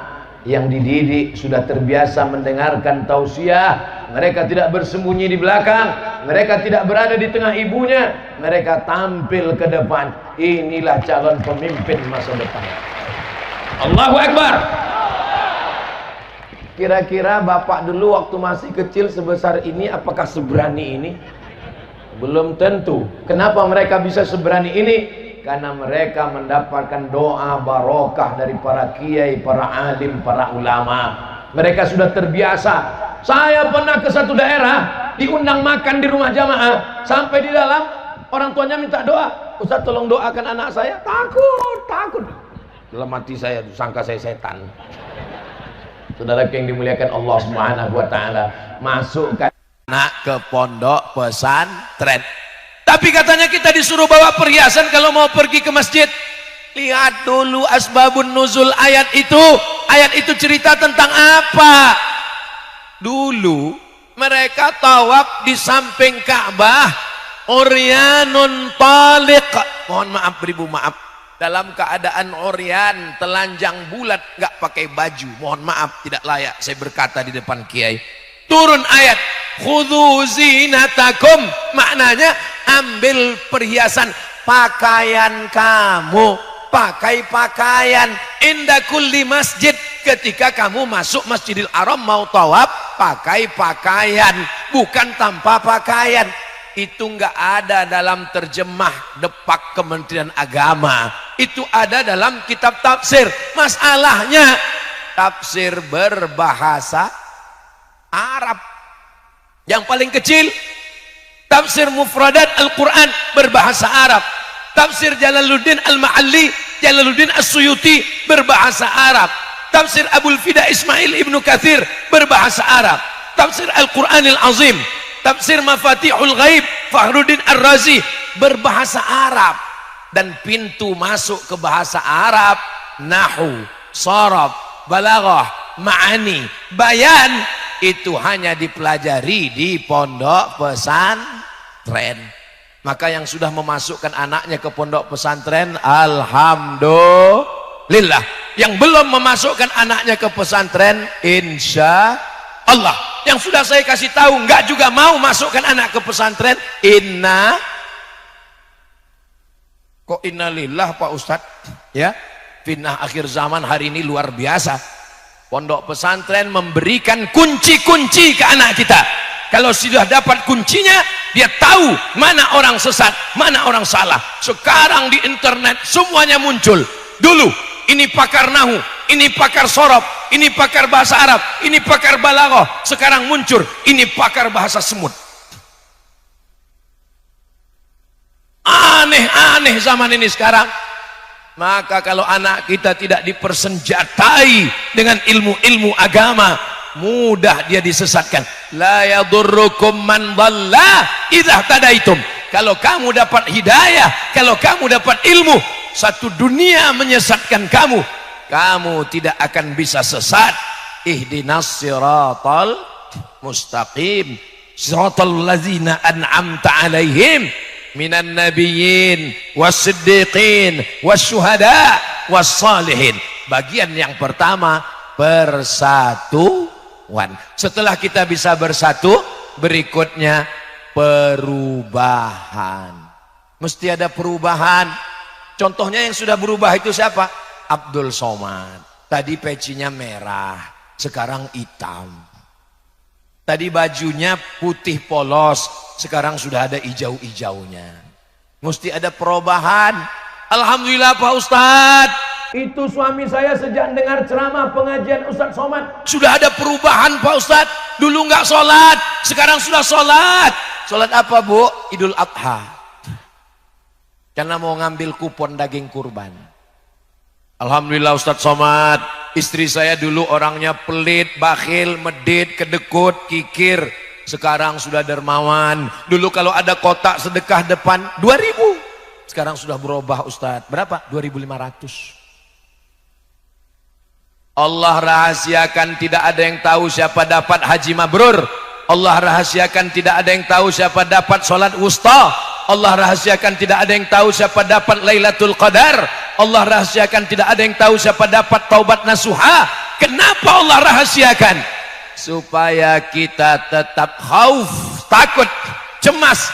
yang dididik sudah terbiasa mendengarkan tausiah. Mereka tidak bersembunyi di belakang, mereka tidak berada di tengah ibunya, mereka tampil ke depan. Inilah calon pemimpin masa depan. Allahu Akbar. Kira-kira bapak dulu waktu masih kecil sebesar ini apakah seberani ini? Belum tentu. Kenapa mereka bisa seberani ini? Karena mereka mendapatkan doa barokah dari para kiai, para alim, para ulama. Mereka sudah terbiasa. Saya pernah ke satu daerah, diundang makan di rumah jamaah. Sampai di dalam, orang tuanya minta doa. Ustaz tolong doakan anak saya. Takut. Dalam hati saya, sangka saya setan. Saudara yang dimuliakan Allah Subhanahu wa taala, masukkan anak ke pondok pesantren. Tapi katanya kita disuruh bawa perhiasan kalau mau pergi ke masjid. Lihat dulu asbabun nuzul ayat itu. Ayat itu cerita tentang apa? Dulu mereka tawaf di samping Ka'bah, uryanun taliq. Mohon maaf beribu maaf. Dalam keadaan oryan, telanjang bulat, nggak pakai baju. Mohon maaf, tidak layak saya berkata di depan kiai. Turun ayat, khudhu zinatakum. Maknanya ambil perhiasan, pakaian kamu, pakai pakaian inda kulli masjid. Ketika kamu masuk Masjidil Haram mau tawaf, pakai pakaian, bukan tanpa pakaian. Itu enggak ada dalam terjemah depak Kementerian Agama. Itu ada dalam kitab tafsir. Masalahnya tafsir berbahasa Arab. Yang paling kecil tafsir mufradat Al-Quran berbahasa Arab. Tafsir Jalaluddin Al-Ma'alli, Jalaluddin As-Suyuti berbahasa Arab. Tafsir Abul Fida Ismail Ibnu Katsir berbahasa Arab. Tafsir Al-Quranil Azim, Tafsir Mafatihul Ghaib Fakhruddin Ar-Razi berbahasa Arab. Dan pintu masuk ke bahasa Arab, nahwu, sharaf, balaghah, ma'ani, bayan, itu hanya dipelajari di pondok pesantren. Maka yang sudah memasukkan anaknya ke pondok pesantren, alhamdulillah. Yang belum memasukkan anaknya ke pesantren, insya Allah. Yang sudah saya kasih tahu enggak juga mau masukkan anak ke pesantren, kok innalillah Pak Ustadz ya. Fitnah akhir zaman hari ini luar biasa. Pondok pesantren memberikan kunci-kunci ke anak kita. Kalau sudah dapat kuncinya, dia tahu mana orang sesat, mana orang salah. Sekarang di internet semuanya muncul. Dulu ini pakar nahu, ini pakar sorob, ini pakar bahasa Arab, ini pakar balaghah. Sekarang muncul ini pakar bahasa semut. Aneh-aneh zaman ini sekarang. Maka kalau anak kita tidak dipersenjatai dengan ilmu-ilmu agama, mudah dia disesatkan. La yadurrukum man dhalla idza tadaitum. Kalau kamu dapat hidayah, kalau kamu dapat ilmu, satu dunia menyesatkan kamu, kamu tidak akan bisa sesat. Ihdinas siratal mustaqim, siratal ladzina an'amta alaihim minan nabiyyin was-siddiqin was-syuhada was-salihin. Bagian yang pertama, persatuan. Setelah kita bisa bersatu, berikutnya perubahan. Mesti ada perubahan. Contohnya yang sudah berubah itu siapa? Abdul Somad. Tadi pecinya merah, sekarang hitam. Tadi bajunya putih polos, sekarang sudah ada hijau-hijaunya. Mesti ada perubahan. Alhamdulillah Pak Ustadz. Itu suami saya sejak dengar ceramah pengajian Ustadz Somad. Sudah ada perubahan Pak Ustadz. Dulu nggak sholat, sekarang sudah sholat. Sholat apa Bu? Idul Adha. Karena mau ngambil kupon daging kurban. Alhamdulillah Ustadz Somad. Istri saya dulu orangnya pelit, bakhil, medit, kedekut, kikir. Sekarang sudah dermawan. Dulu kalau ada kotak sedekah depan 2.000. Sekarang sudah berubah Ustadz. Berapa? 2.500. Allah rahasiakan, tidak ada yang tahu siapa dapat haji mabrur. Allah rahasiakan, tidak ada yang tahu siapa dapat sholat wusta. Allah rahasiakan, tidak ada yang tahu siapa dapat Lailatul Qadar. Allah rahasiakan, tidak ada yang tahu siapa dapat taubat nasuha. Kenapa Allah rahasiakan? Supaya kita tetap khauf, takut, cemas,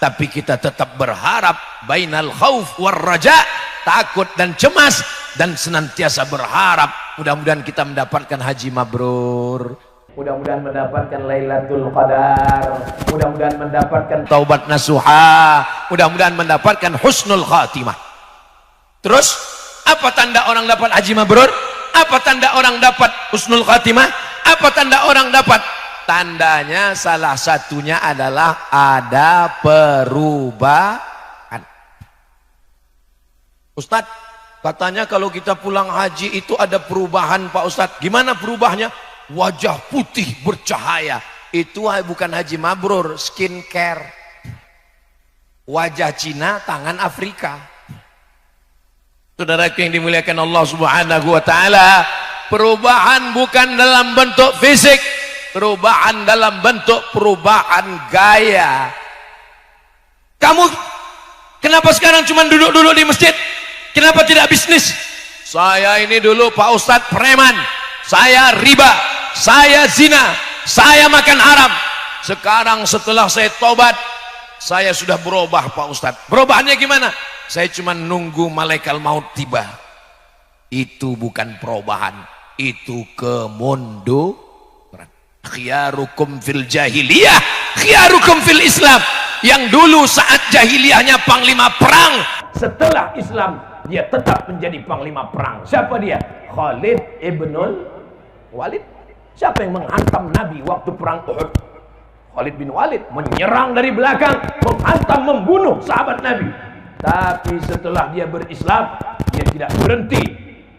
tapi kita tetap berharap. Bainal khauf war raja, takut dan cemas, dan senantiasa berharap. Mudah-mudahan kita mendapatkan haji mabrur, mudah-mudahan mendapatkan Lailatul Qadar, mudah-mudahan mendapatkan taubat nasuha, mudah-mudahan mendapatkan husnul khatimah. Terus apa tanda orang dapat haji mabrur? Apa tanda orang dapat husnul khatimah? Apa tanda orang dapat? Tandanya salah satunya adalah ada perubahan. Ustadz, katanya kalau kita pulang haji itu ada perubahan Pak Ustadz. Gimana perubahannya? Wajah putih bercahaya. Itu bukan haji mabrur, skincare. Wajah Cina, tangan Afrika. Saudara yang dimuliakan Allah Subhanahu wa taala, perubahan bukan dalam bentuk fisik, perubahan dalam bentuk perubahan gaya. Kamu kenapa sekarang cuma duduk-duduk di masjid? Kenapa tidak bisnis? Saya ini dulu Pak Ustadz preman, saya riba, saya zina, saya makan haram. Sekarang setelah saya tobat, saya sudah berubah Pak Ustadz. Perubahannya gimana? Saya cuma nunggu malaikat maut tiba. Itu bukan perubahan, itu kemunduran. Khiyarukum fil jahiliyah, khiyarukum fil Islam. Yang dulu saat jahiliyahnya panglima perang, setelah Islam dia tetap menjadi panglima perang. Siapa dia? Khalid ibnul Walid. Siapa yang menghantam Nabi waktu perang Uhud? Khalid bin Walid menyerang dari belakang, menghantam, membunuh sahabat Nabi. Tapi setelah dia berislam, dia tidak berhenti.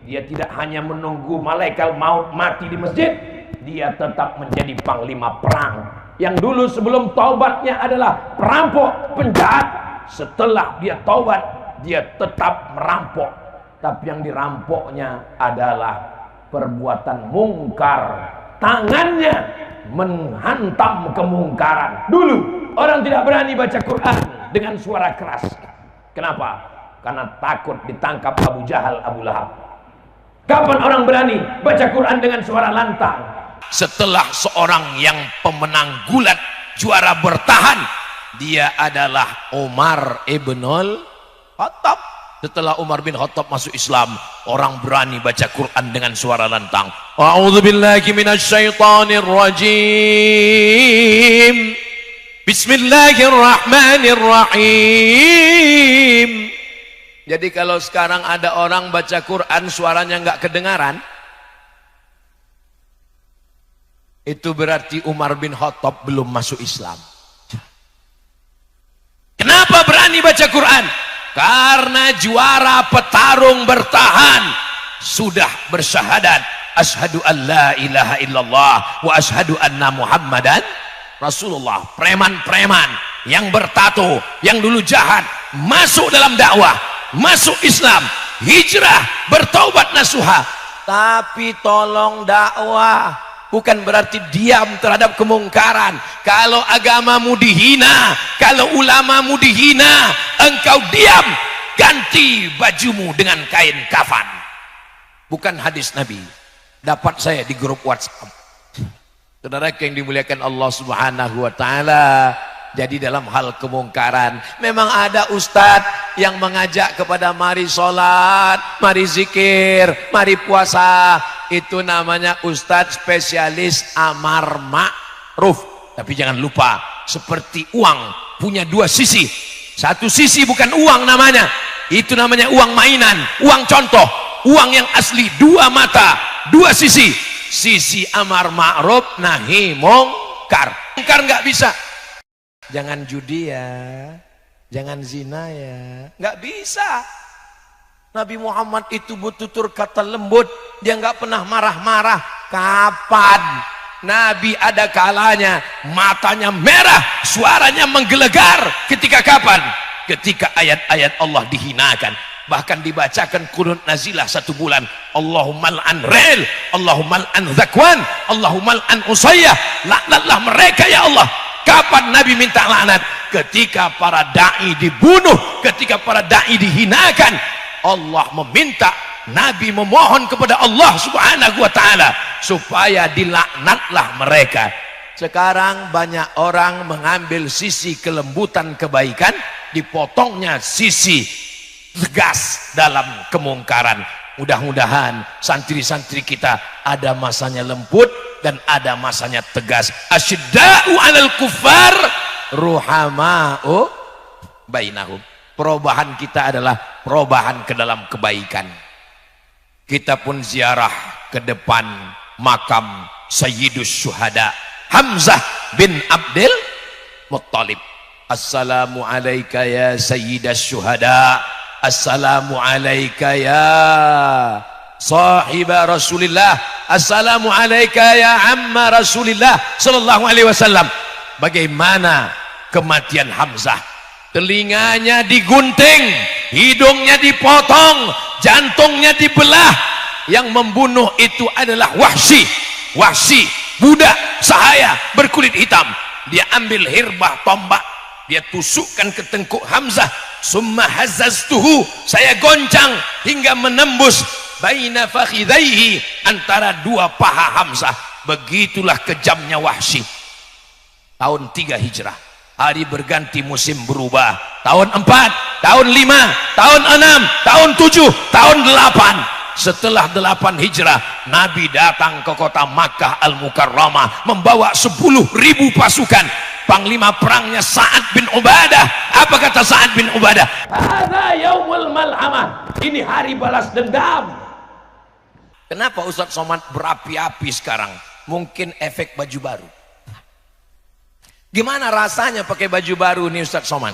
Dia tidak hanya menunggu malaikat maut mati di masjid, dia tetap menjadi panglima perang. Yang dulu sebelum taubatnya adalah perampok, penjahat. Setelah dia taubat, dia tetap merampok, tapi yang dirampoknya adalah perbuatan mungkar. Tangannya menghantam kemungkaran. Dulu orang tidak berani baca Quran dengan suara keras. Kenapa? Karena takut ditangkap Abu Jahal, Abu Lahab. Kapan orang berani baca Quran dengan suara lantang? Setelah seorang yang pemenang gulat, juara bertahan, dia adalah Umar ibnul Khattab. Setelah Umar bin Khattab masuk Islam, orang berani baca Quran dengan suara lantang. A'udzubillahi minasyaitonir rajim. Bismillahirrahmanirrahim. Jadi kalau sekarang ada orang baca Quran suaranya nggak kedengaran, itu berarti Umar bin Khattab belum masuk Islam. Kenapa berani baca Quran? Karena juara petarung bertahan. sudah bersyahadat, asyhadu an la ilaha illallah wa asyhadu anna muhammadan rasulullah. Preman-preman yang bertato, yang dulu jahat, masuk dalam dakwah, masuk Islam, hijrah, bertaubat nasuha. Tapi tolong dakwah, bukan berarti diam terhadap kemungkaran. Kalau agamamu dihina, kalau ulamamu dihina, engkau diam, ganti bajumu dengan kain kafan. Bukan hadis Nabi, dapat saya di grup WhatsApp. Saudara yang dimuliakan Allah Subhanahu wa taala, jadi dalam hal kemungkaran memang ada ustadz yang mengajak kepada mari sholat, mari zikir, mari puasa. Itu namanya ustadz spesialis amar ma'ruf. Tapi jangan lupa, seperti uang punya dua sisi. Satu sisi bukan uang namanya, itu namanya uang mainan, uang contoh. Uang yang asli dua mata, dua sisi. Sisi amar ma'ruf, nahi mungkar. Mungkar nggak bisa. Jangan judi ya, jangan zina ya, nggak bisa. Nabi Muhammad itu bertutur kata lembut, dia nggak pernah marah-marah. Kapan Nabi ada kalanya matanya merah, suaranya menggelegar? Ketika kapan? Ketika ayat-ayat Allah dihinakan, bahkan dibacakan qunut nazilah 1 bulan. Allahumma al'an rel, Allahumma al'an zakwan, Allahumma al'an usayyah, laknatlah mereka ya Allah. Kapan Nabi minta laknat? Ketika para da'i dibunuh, ketika para da'i dihinakan. Allah meminta, Nabi memohon kepada Allah Subhanahu wa ta'ala supaya dilaknatlah mereka. Sekarang banyak orang mengambil sisi kelembutan kebaikan, dipotongnya sisi tegas dalam kemungkaran. Mudah-mudahan santri-santri kita ada masanya lembut dan ada masanya tegas. Asyidda'u 'alal kuffar ruhama'u bainahum. Perubahan kita adalah perubahan ke dalam kebaikan. Kita pun ziarah ke depan makam Sayyidus Syuhada Hamzah bin Abdul Muttalib. Assalamu alayka ya Sayyidas Syuhada, assalamu alayka ya sahiba Rasulillah, assalamu alayka ya amma Rasulillah sallallahu alaihi wasallam. Bagaimana kematian Hamzah? Telinganya digunting, hidungnya dipotong, jantungnya dibelah. Yang membunuh itu adalah Wahsy. Wahsy, budak sahaya berkulit hitam. Dia ambil hirbah tombak, dia tusukkan ke tengkuk Hamzah. Summa hazzaztuhu, saya goncang hingga menembus baina fakhidaihi, antara dua paha Hamzah. Begitulah kejamnya Wahsy. Tahun 3 Hijrah, hari berganti, musim berubah. Tahun 4, tahun 5, tahun 6, tahun 7, tahun 8. Setelah 8 Hijrah, Nabi datang ke kota Makkah Al-Mukarramah membawa 10.000 pasukan. Panglima perangnya Sa'ad bin Ubadah. Apa kata Sa'ad bin Ubadah? Hadza yaumul malhamah. Ini hari balas dendam. Kenapa Ustaz Somad berapi-api sekarang? Mungkin efek baju baru. Gimana rasanya pakai baju baru nih Ustaz Somad?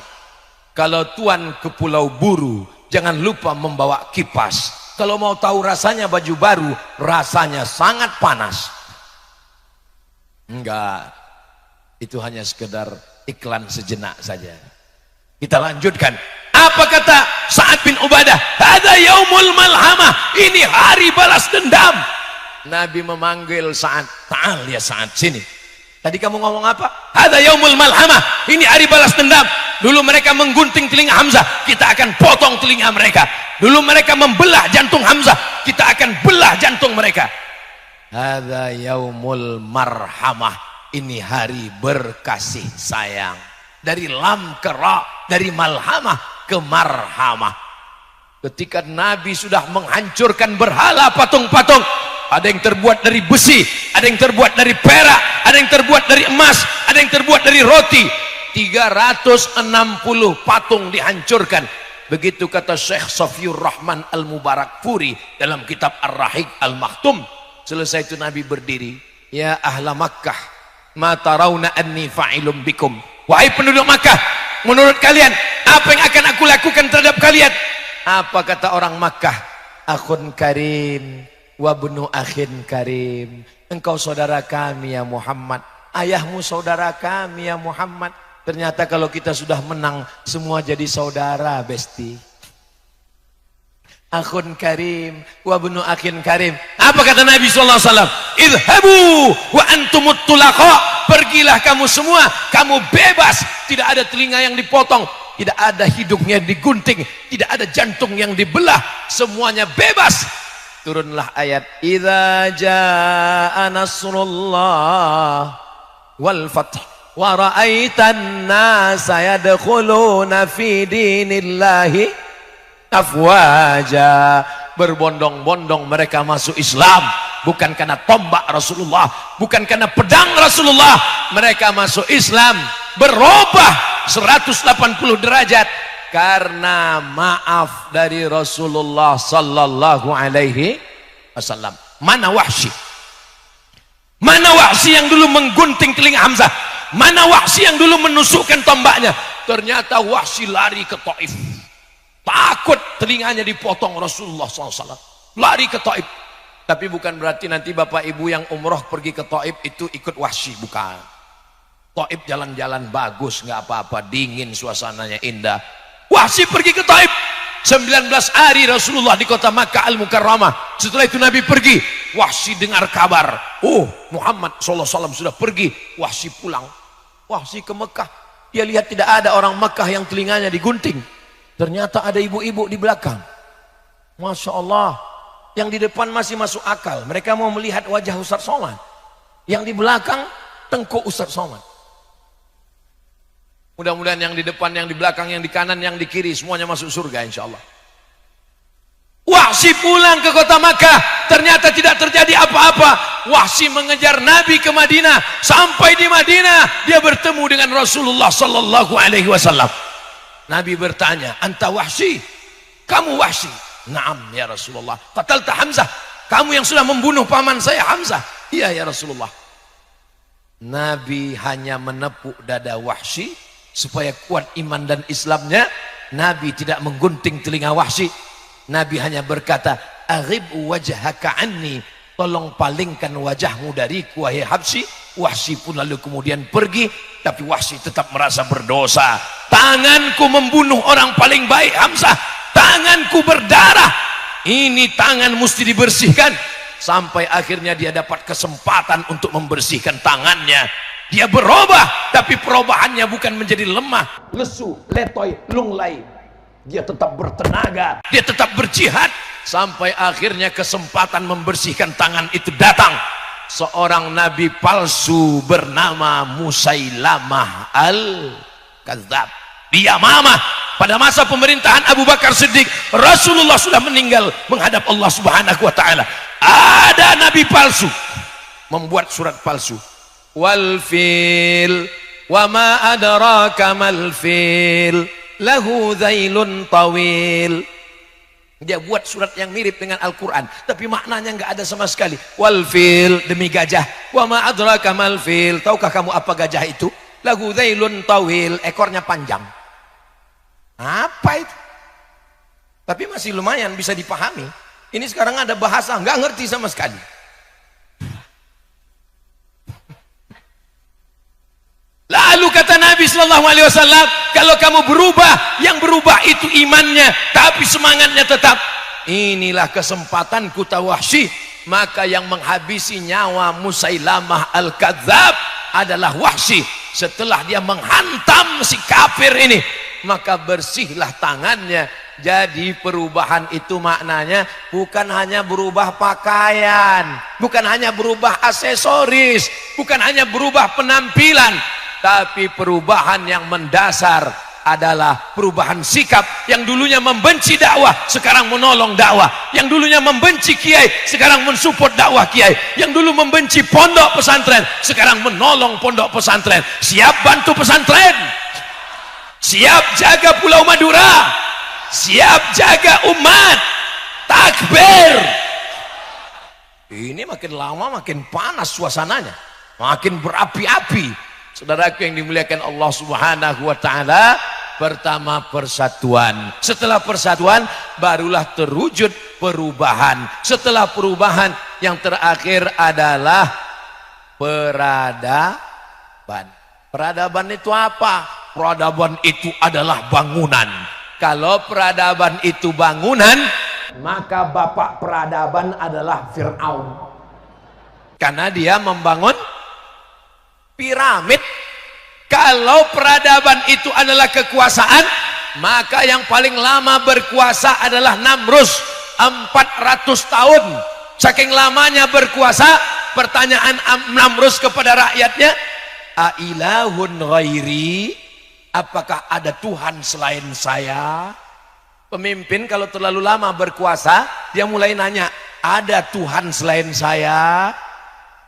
Kalau tuan ke Pulau Buru, jangan lupa membawa kipas. Kalau mau tahu rasanya baju baru, rasanya sangat panas. Enggak, itu hanya sekedar iklan sejenak saja. Kita lanjutkan. Apa kata Sa'ad bin Ubadah? Hadza yaumul malhamah. Ini hari balas dendam. Nabi memanggil Sa'ad. Ta'al ya Sa'ad, sini. Tadi kamu ngomong apa? Hadza yaumul malhamah. Ini hari balas dendam. Dulu mereka menggunting telinga Hamzah, kita akan potong telinga mereka. Dulu mereka membelah jantung Hamzah, kita akan belah jantung mereka. Hadza yaumul marhamah. Ini hari berkasih sayang. Dari lam ke ra, dari malhamah ke marhamah. Ketika Nabi sudah menghancurkan berhala patung-patung, ada yang terbuat dari besi, ada yang terbuat dari perak, ada yang terbuat dari emas, ada yang terbuat dari roti. 360 patung dihancurkan. Begitu kata Syekh Safiur Rahman Al-Mubarakfuri dalam kitab Ar-Rahiq Al-Maktum. Selesai itu Nabi berdiri, ya ahla Makkah, ma tarawna anni fa'ilum bikum. Wahai penduduk Makkah, menurut kalian apa yang akan aku lakukan terhadap kalian? Apa kata orang Makkah? akhun karim wa ibnu akhin karim. Engkau saudara kami ya Muhammad, ayahmu saudara kami ya Muhammad. Ternyata kalau kita sudah menang semua jadi saudara, besti. Akhun karim wa ibnu akhin karim. Apa kata Nabi sallallahu alaihi wasallam? Idhabu wa antumut tulaqa. Pergilah kamu semua, kamu bebas. Tidak ada telinga yang dipotong, tidak ada hidungnya yang digunting, tidak ada jantung yang dibelah, semuanya bebas. Turunlah ayat idza jaa nasrullah wal fath wa ra'aitan nasa yadkhuluna fi dinillahi afwaja. Berbondong-bondong mereka masuk Islam, bukan karena tombak Rasulullah, bukan karena pedang Rasulullah. Mereka masuk Islam berubah 180 derajat karena maaf dari Rasulullah sallallahu alaihi wasallam. Mana Wahsy? Mana Wahsy yang dulu menggunting telinga Hamzah? Mana Wahsy yang dulu menusukkan tombaknya? Ternyata Wahsy lari ke Taif. Takut telinganya dipotong Rasulullah SAW. Lari ke Taif. Tapi bukan berarti nanti bapak ibu yang umroh pergi ke Taif itu ikut Wahsy, bukan. Taif jalan-jalan bagus, nggak apa-apa, dingin suasananya indah. Wahsy pergi ke Taif 19 hari Rasulullah di kota Makkah Al-Mukarramah. Setelah itu Nabi pergi, Wahsy dengar kabar, oh Muhammad SAW sudah pergi. Wahsy pulang. Wahsy ke Mekah, dia lihat tidak ada orang Mekah yang telinganya digunting. Ternyata ada ibu-ibu di belakang. Masya Allah. Yang di depan masih masuk akal, mereka mau melihat wajah Ustaz Somad. Yang di belakang tengkuk Ustaz Somad. Mudah-mudahan yang di depan, yang di belakang, yang di kanan, yang di kiri semuanya masuk surga insya Allah. Wahsy pulang ke kota Makkah, ternyata tidak terjadi apa-apa. Wahsy mengejar Nabi ke Madinah. Sampai di Madinah dia bertemu dengan Rasulullah sallallahu alaihi wasallam. Nabi bertanya, anta Wahsy? Kamu Wahsy? Naam ya Rasulullah. Qatalta Hamzah? Kamu yang sudah membunuh paman saya Hamzah? Iya ya Rasulullah. Nabi hanya menepuk dada Wahsy supaya kuat iman dan Islamnya. Nabi tidak menggunting telinga Wahsy. Nabi hanya berkata, aghib wajhaka anni. Tolong palingkan wajahmu dariku wahai Habsyi. Wahsy pun lalu kemudian pergi, tapi Wahsy tetap merasa berdosa. Tanganku membunuh orang paling baik Hamzah, tanganku berdarah, ini tangan mesti dibersihkan. Sampai akhirnya dia dapat kesempatan untuk membersihkan tangannya. Dia berubah, tapi perubahannya bukan menjadi lemah, lesu, letoy, lunglai. Dia tetap bertenaga, dia tetap berjihad. Sampai akhirnya kesempatan membersihkan tangan itu datang. Seorang nabi palsu bernama Musailamah Al-Kadzab di Yamamah. Pada masa pemerintahan Abu Bakar Siddiq, Rasulullah sudah meninggal menghadap Allah Subhanahu wa taala. Ada nabi palsu membuat surat palsu. Wal fil wa ma adraka mal fil lahu dhailun tawil. Dia buat surat yang mirip dengan Al-Quran, tapi maknanya nggak ada sama sekali. Wal fil, demi gajah. Wa ma adraka mal fil, tahukah kamu apa gajah itu? Lahu dhailun tawil, ekornya panjang. Apa itu? Tapi masih lumayan bisa dipahami. Ini sekarang ada bahasa nggak ngerti sama sekali. Lalu kata Nabi sallallahu alaihi wasallam, kalau kamu berubah, yang berubah itu imannya, tapi semangatnya tetap. Inilah kesempatanku Wahsy. Maka yang menghabisi nyawa Musailamah Al-Kadzab adalah Wahsy. Setelah dia menghantam si kafir ini, maka bersihlah tangannya. Jadi perubahan itu maknanya bukan hanya berubah pakaian, bukan hanya berubah aksesoris, bukan hanya berubah penampilan, tapi perubahan yang mendasar adalah perubahan sikap. Yang dulunya membenci dakwah, sekarang menolong dakwah. Yang dulunya membenci kiai, sekarang mensupport dakwah kiai. Yang dulu membenci pondok pesantren, sekarang menolong pondok pesantren. Siap bantu pesantren, siap jaga Pulau Madura, siap jaga umat. Takbir. Ini makin lama makin panas suasananya, makin berapi-api. Saudaraku yang dimuliakan Allah Subhanahu wa taala, Pertama persatuan. Setelah persatuan barulah terwujud perubahan. Setelah perubahan yang terakhir adalah peradaban. Peradaban itu apa? Peradaban itu adalah bangunan. Kalau peradaban itu bangunan, maka bapak peradaban adalah Fir'aun. Karena dia membangun piramid. Kalau peradaban itu adalah kekuasaan, maka yang paling lama berkuasa adalah Namrus, 400 tahun. Saking lamanya berkuasa, pertanyaan Namrus kepada rakyatnya, ailahun ghairi, apakah ada Tuhan selain saya? Pemimpin kalau terlalu lama berkuasa, dia mulai nanya, ada Tuhan selain saya?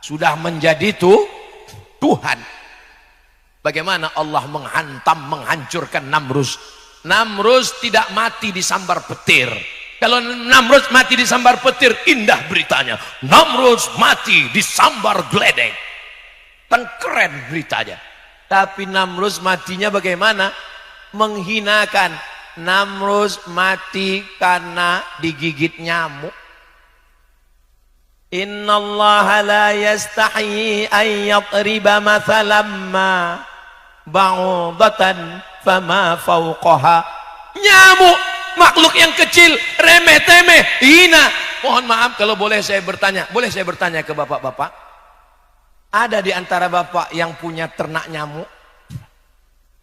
Sudah menjadi Tuhan. Bagaimana Allah menghancurkan Namrus? Namrus tidak mati disambar petir. Kalau Namrus mati disambar petir, indah beritanya. Namrus mati disambar geledek, kan keren beritanya. Tapi Namrus matinya bagaimana? Menghinakan. Namrus mati karena digigit nyamuk. Innallaha la yastahi an yadriba mathalan ma ba'udatan fama fawqaha. Nyamuk, makhluk yang kecil, remeh-temeh, hina. Mohon maaf kalau boleh saya bertanya. Boleh saya bertanya ke bapak-bapak? Ada di antara bapak yang punya ternak nyamuk?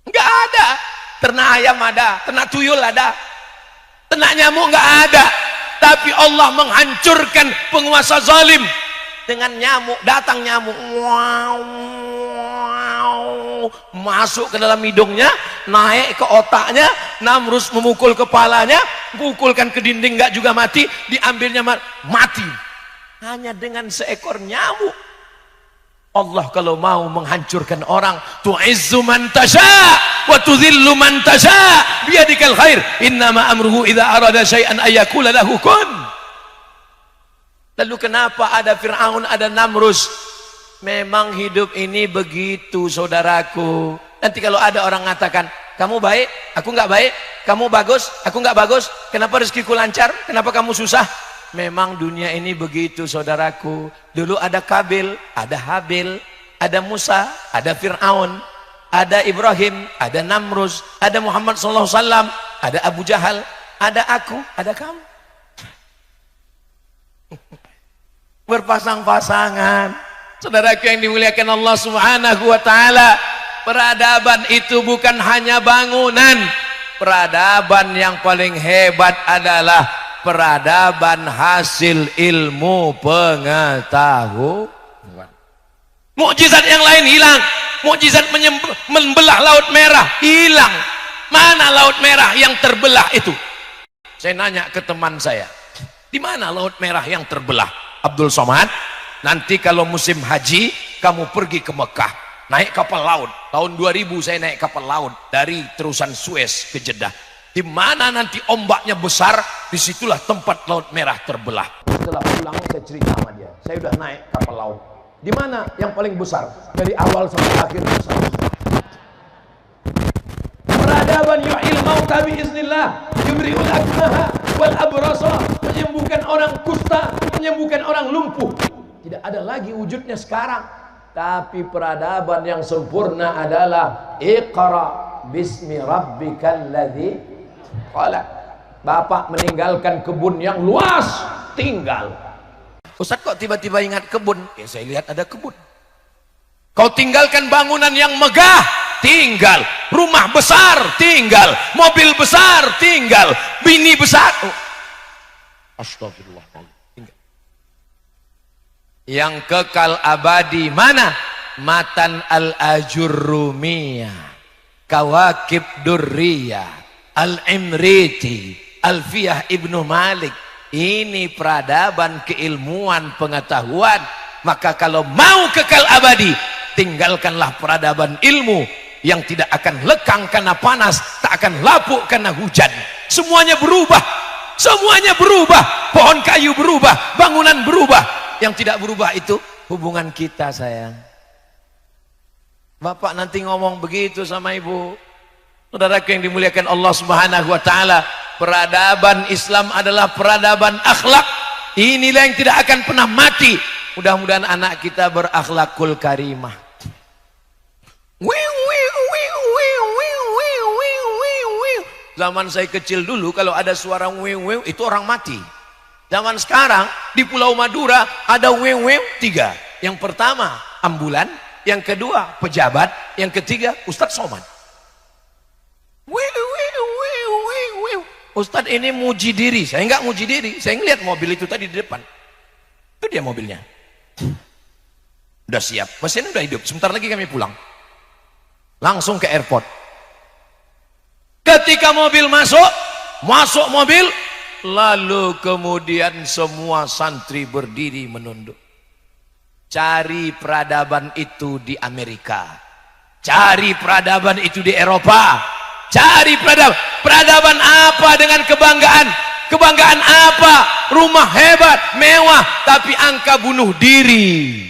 Enggak ada. Ternak ayam ada, ternak tuyul ada. Ternak nyamuk enggak ada. Tapi Allah menghancurkan penguasa zalim dengan nyamuk. Datang nyamuk, wow, masuk ke dalam hidungnya, naik ke otaknya. Namrus memukul kepalanya, pukulkan ke dinding, enggak juga mati. Diambilnya mati hanya dengan seekor nyamuk. Allah kalau mau menghancurkan orang, tu'izzu man tasha wa tudhillu man tasha biyadikal khair, innama amruhu idza arada syai'an ayyakula lahu kun. Lalu kenapa ada Fir'aun, ada Namrus? Memang hidup ini begitu, saudaraku. Nanti kalau ada orang mengatakan, kamu baik, aku nggak baik, kamu bagus, aku nggak bagus, kenapa rezekiku lancar, kenapa kamu susah? Memang dunia ini begitu, saudaraku. Dulu ada Kabil, ada Habil, ada Musa, ada Fir'aun, ada Ibrahim, ada Namrus, ada Muhammad SAW, ada Abu Jahal, ada aku, ada kamu. Berpasang-pasangan. Saudaraku yang dimuliakan Allah Subhanahu wa Ta'ala, peradaban itu bukan hanya bangunan. Peradaban yang paling hebat adalah peradaban hasil ilmu pengetahuan. Mukjizat yang lain hilang. Mukjizat membelah Laut Merah hilang. Mana Laut Merah yang terbelah itu? Saya nanya ke teman saya, di mana Laut Merah yang terbelah? Abdul Somad, nanti kalau musim haji kamu pergi ke Mekah, naik kapal laut. Tahun 2000 saya naik kapal laut dari terusan Suez ke Jeddah. Di mana nanti ombaknya besar, disitulah tempat Laut Merah terbelah. Setelah pulang saya cerita sama dia, saya udah naik kapal laut. Di mana yang paling besar? Dari awal sampai akhir besar. Peradaban yu'il mauta biiznillah, yubri'ul akmaha wal abrasa, menyembuhkan orang kusta, menyembuhkan orang lumpuh. Tidak ada lagi wujudnya sekarang. Tapi peradaban yang sempurna adalah Iqra bismi rabbikal ladzi khalaq. Bapak meninggalkan kebun yang luas, tinggal. Ustaz kok tiba-tiba ingat kebun? Ya saya lihat ada kebun. Kau tinggalkan bangunan yang megah, tinggal. Rumah besar, tinggal. Mobil besar, tinggal. Bini besar. Oh. Astagfirullah. Tinggal. Yang kekal abadi mana? Matan al-Ajurrumiyah, Kawakib Durriyah, Al-Imriti, Alfiyah Ibnu Malik. Ini peradaban keilmuan pengetahuan. Maka kalau mau kekal abadi, tinggalkanlah peradaban ilmu yang tidak akan lekang karena panas, tak akan lapuk karena hujan. Semuanya berubah, semuanya berubah. Pohon kayu berubah, bangunan berubah. Yang tidak berubah itu hubungan kita, sayang. Bapak nanti ngomong begitu sama ibu, Saudaraku yang dimuliakan Allah Subhanahu wa taala, peradaban Islam adalah peradaban akhlak. Inilah yang tidak akan pernah mati. Mudah-mudahan anak kita berakhlakul karimah. Zaman saya kecil dulu kalau ada suara wew itu orang mati. Zaman sekarang di Pulau Madura ada wew 3. Yang pertama ambulan, yang kedua pejabat, yang ketiga Ustadz Somad. Ustadz ini muji diri, saya enggak muji diri. Saya ngeliat mobil itu tadi di depan. Itu dia mobilnya. Udah siap, mesin udah hidup. Sebentar lagi kami pulang. Langsung ke airport. Ketika mobil masuk mobil, lalu kemudian semua santri berdiri menunduk. Cari peradaban itu di Amerika. Cari peradaban itu di Eropa. Cari peradaban apa dengan kebanggaan? Kebanggaan apa? Rumah hebat, mewah, tapi angka bunuh diri.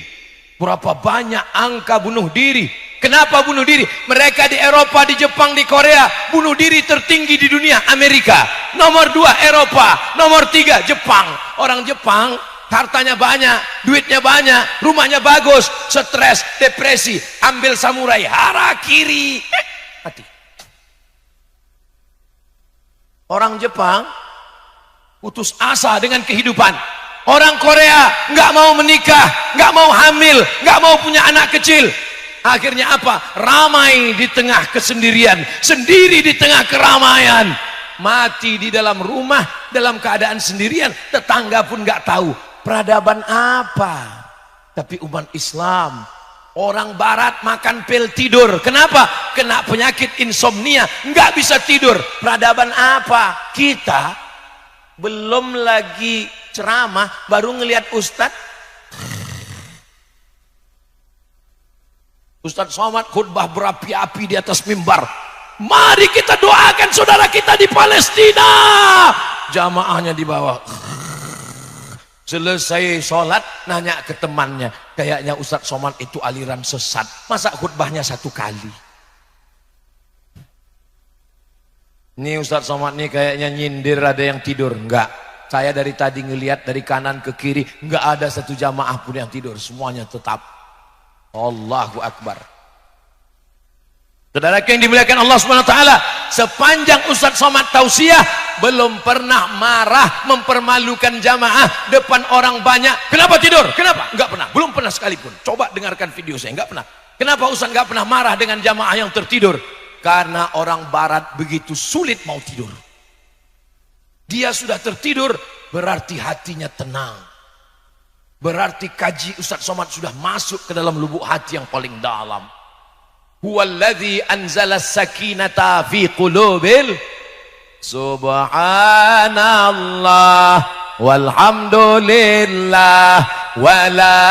Berapa banyak angka bunuh diri? Kenapa bunuh diri? Mereka di Eropa, di Jepang, di Korea, bunuh diri tertinggi di dunia Amerika. Nomor 2 Eropa, nomor 3 Jepang. Orang Jepang hartanya banyak, duitnya banyak, rumahnya bagus, stres, depresi, ambil samurai, harakiri, mati. Orang Jepang putus asa dengan kehidupan. Orang Korea nggak mau menikah, nggak mau hamil, nggak mau punya anak kecil. Akhirnya apa? Ramai di tengah kesendirian, sendiri di tengah keramaian. Mati di dalam rumah dalam keadaan sendirian, tetangga pun nggak tahu peradaban apa. Tapi umat Islam, orang barat makan pil tidur. Kenapa? Kena penyakit insomnia, nggak bisa tidur. Peradaban apa? Kita belum lagi ceramah, baru ngelihat Ustadz Somad khutbah berapi-api di atas mimbar. Mari kita doakan saudara kita di Palestina. Jamaahnya di bawah. Selesai sholat, nanya ke temannya, kayaknya Ustadz Somad itu aliran sesat. Masa khutbahnya 1 kali? Ini Ustadz Somad nih kayaknya nyindir, ada yang tidur. Enggak, saya dari tadi ngelihat dari kanan ke kiri, enggak ada satu jamaah pun yang tidur, semuanya tetap. Allahu Akbar. Saudara yang dimuliakan Allah SWT, sepanjang Ustadz Somad tausiah, belum pernah marah mempermalukan jamaah depan orang banyak. Kenapa tidur? Kenapa? Enggak pernah, belum pernah sekalipun. Coba dengarkan video saya, enggak pernah. Kenapa Ustadz enggak pernah marah dengan jamaah yang tertidur? Karena orang barat begitu sulit mau tidur. Dia sudah tertidur, berarti hatinya tenang. Berarti kaji Ustadz Somad sudah masuk ke dalam lubuk hati yang paling dalam. Huwallazi anzala sakinata fi qulubil. Subhanallah walhamdulillah wala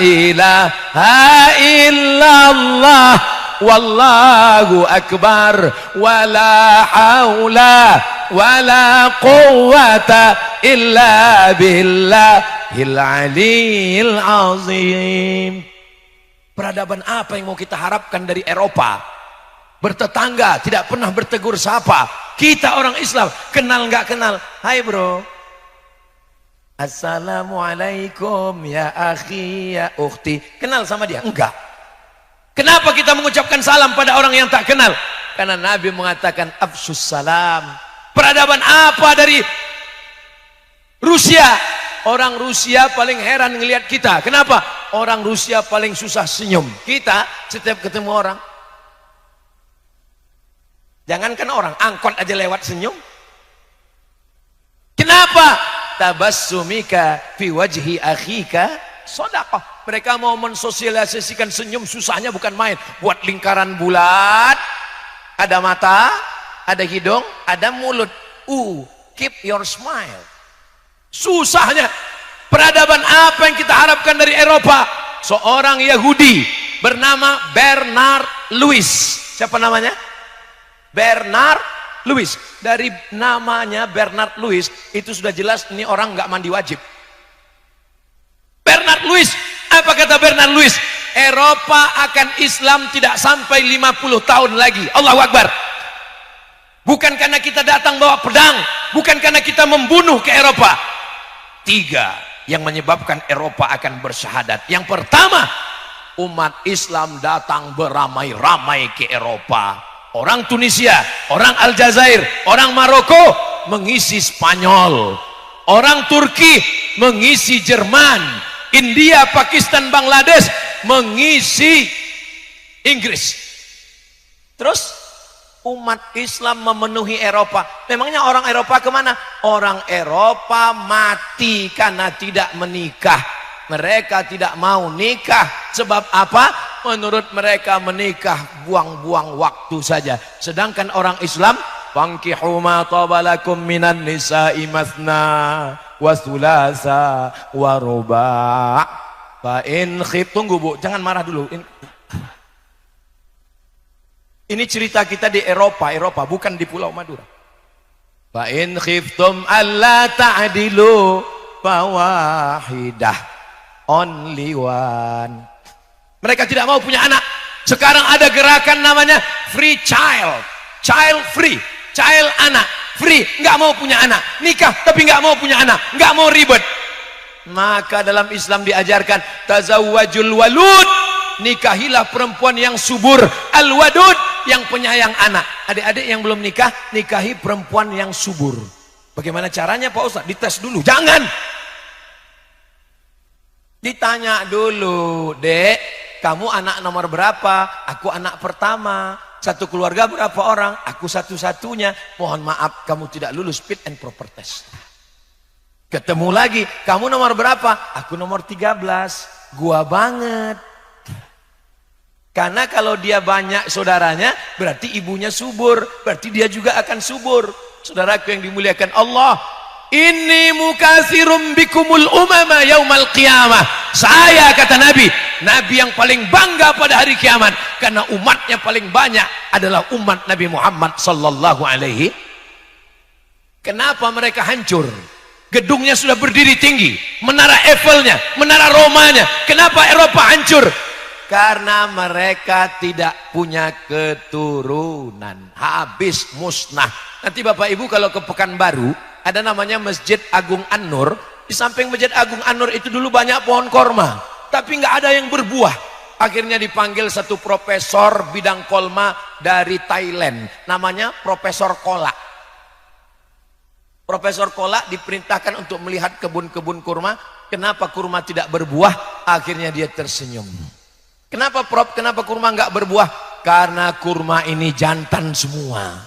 ilaha illallah wallahu akbar wala haula wala quwwata illa billahil aliyil azim. Peradaban apa yang mau kita harapkan dari Eropa? Bertetangga, tidak pernah bertegur sapa. Kita orang Islam, kenal nggak kenal, hai bro, assalamualaikum ya akhi ya ukhti. Kenal sama dia? Enggak. Kenapa kita mengucapkan salam pada orang yang tak kenal? Karena Nabi mengatakan afsus salam. Peradaban apa dari Rusia? Orang Rusia paling heran ngelihat kita. Kenapa? Orang Rusia paling susah senyum. Kita setiap ketemu orang, jangankan orang, angkot aja lewat senyum. Kenapa? Tabassumika fi wajhi akhika shadaqah. Mereka mau mensosialisasikan senyum, susahnya bukan main. Buat lingkaran bulat, ada mata, ada hidung, ada mulut. Keep your smile. Susahnya. Peradaban apa yang kita harapkan dari Eropa? Seorang Yahudi bernama Bernard Lewis. Siapa namanya? Bernard Lewis. Dari namanya Bernard Lewis itu sudah jelas ini orang nggak mandi wajib. Bernard Lewis, apa kata Bernard Lewis? Eropa akan Islam tidak sampai 50 tahun lagi. Allahu Akbar. Bukan karena kita datang bawa pedang, bukan karena kita membunuh ke Eropa. 3 yang menyebabkan Eropa akan bersyahadat. Yang pertama, umat Islam datang beramai-ramai ke Eropa. Orang Tunisia, orang Aljazair, orang Maroko mengisi Spanyol, orang Turki mengisi Jerman, India, Pakistan, Bangladesh mengisi Inggris. Terus umat Islam memenuhi Eropa. Memangnya orang Eropa kemana? Orang Eropa mati karena tidak menikah. Mereka tidak mau nikah. Sebab apa? Menurut mereka menikah buang-buang waktu saja. Sedangkan orang Islam, fankihu ma tabalakum minan nisa'i mathna wa thulatha wa ruba'. Fa in khif, tunggu Bu, jangan marah dulu. Ini cerita kita di Eropa, bukan di Pulau Madura. Fa in khiftum alla ta'dilu fawahidah, only one. Mereka tidak mau punya anak. Sekarang ada gerakan namanya free child, child free, child anak free, nggak mau punya anak, nikah tapi nggak mau punya anak, nggak mau ribet. Maka dalam Islam diajarkan tazawwajul walud, nikahilah perempuan yang subur, al-wadud, yang penyayang anak. Adik-adik yang belum nikah, nikahi perempuan yang subur. Bagaimana caranya Pak Ustaz? Dites dulu. Jangan. Ditanya dulu, Dek, kamu anak nomor berapa? Aku anak pertama. Satu keluarga berapa orang? Aku satu-satunya. Mohon maaf, kamu tidak lulus fit and proper test. Ketemu lagi, kamu nomor berapa? Aku nomor 13. Gua banget. Karena kalau dia banyak saudaranya, berarti ibunya subur, berarti dia juga akan subur. Saudaraku yang dimuliakan Allah, inni mukatsirum bikumul umama yaumal qiyamah. Saya, kata Nabi yang paling bangga pada hari kiamat, karena umatnya paling banyak adalah umat Nabi Muhammad sallallahu alaihi. Kenapa mereka hancur? Gedungnya sudah berdiri tinggi, menara Eiffelnya, menara Romanya. Kenapa Eropa hancur? Karena mereka tidak punya keturunan, habis musnah. Nanti Bapak Ibu kalau ke Pekanbaru, ada namanya Masjid Agung An-Nur. Di samping Masjid Agung An-Nur itu dulu banyak pohon korma, tapi nggak ada yang berbuah. Akhirnya dipanggil satu profesor bidang kolma dari Thailand, namanya Profesor Kolak. Profesor Kolak diperintahkan untuk melihat kebun-kebun kurma. Kenapa kurma tidak berbuah? Akhirnya dia tersenyum. Kenapa Prof? Kenapa kurma nggak berbuah? Karena kurma ini jantan semua.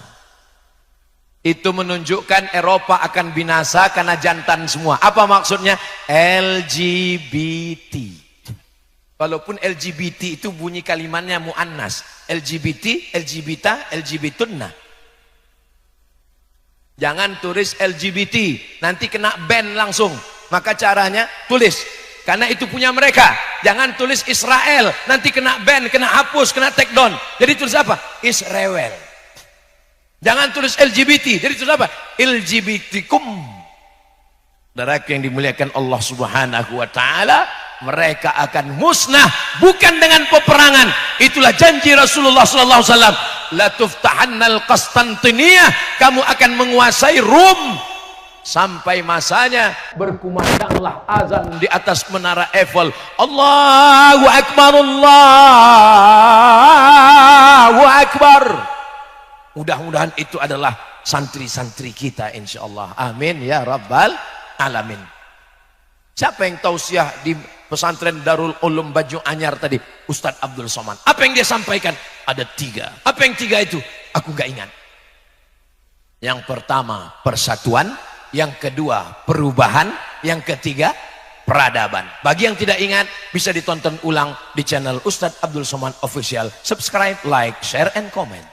Itu menunjukkan Eropa akan binasa karena jantan semua. Apa maksudnya? LGBT. Walaupun LGBT itu bunyi kalimatnya muannas. LGBT, LGBT, LGBTunna. Jangan tulis LGBT, nanti kena ban langsung. Maka caranya tulis, karena itu punya mereka. Jangan tulis Israel, nanti kena ban, kena hapus, kena take down. Jadi tulis apa? Israel. Jangan tulis LGBT, jadi tulis apa? LGBTkum. Saudara yang dimuliakan Allah Subhanahu wa taala, mereka akan musnah bukan dengan peperangan. Itulah janji Rasulullah sallallahu alaihi wasallam, la tuftahannal Qastantiniyah, kamu akan menguasai Rum. Sampai masanya berkumandanglah azan di atas menara Eiffel, Allahu Akbar, Allahu Akbar. Mudah-mudahan itu adalah santri-santri kita insyaallah. Amin ya rabbal alamin. Siapa yang tausiah di pesantren Darul Ulum Baju Anyar tadi? Ustadz Abdul Somad. Apa yang dia sampaikan? Ada 3. Apa yang 3 itu? Aku gak ingat. Yang pertama persatuan, yang kedua perubahan, yang ketiga peradaban. Bagi yang tidak ingat, bisa ditonton ulang di channel Ustadz Abdul Somad Official. Subscribe, like, share, and comment.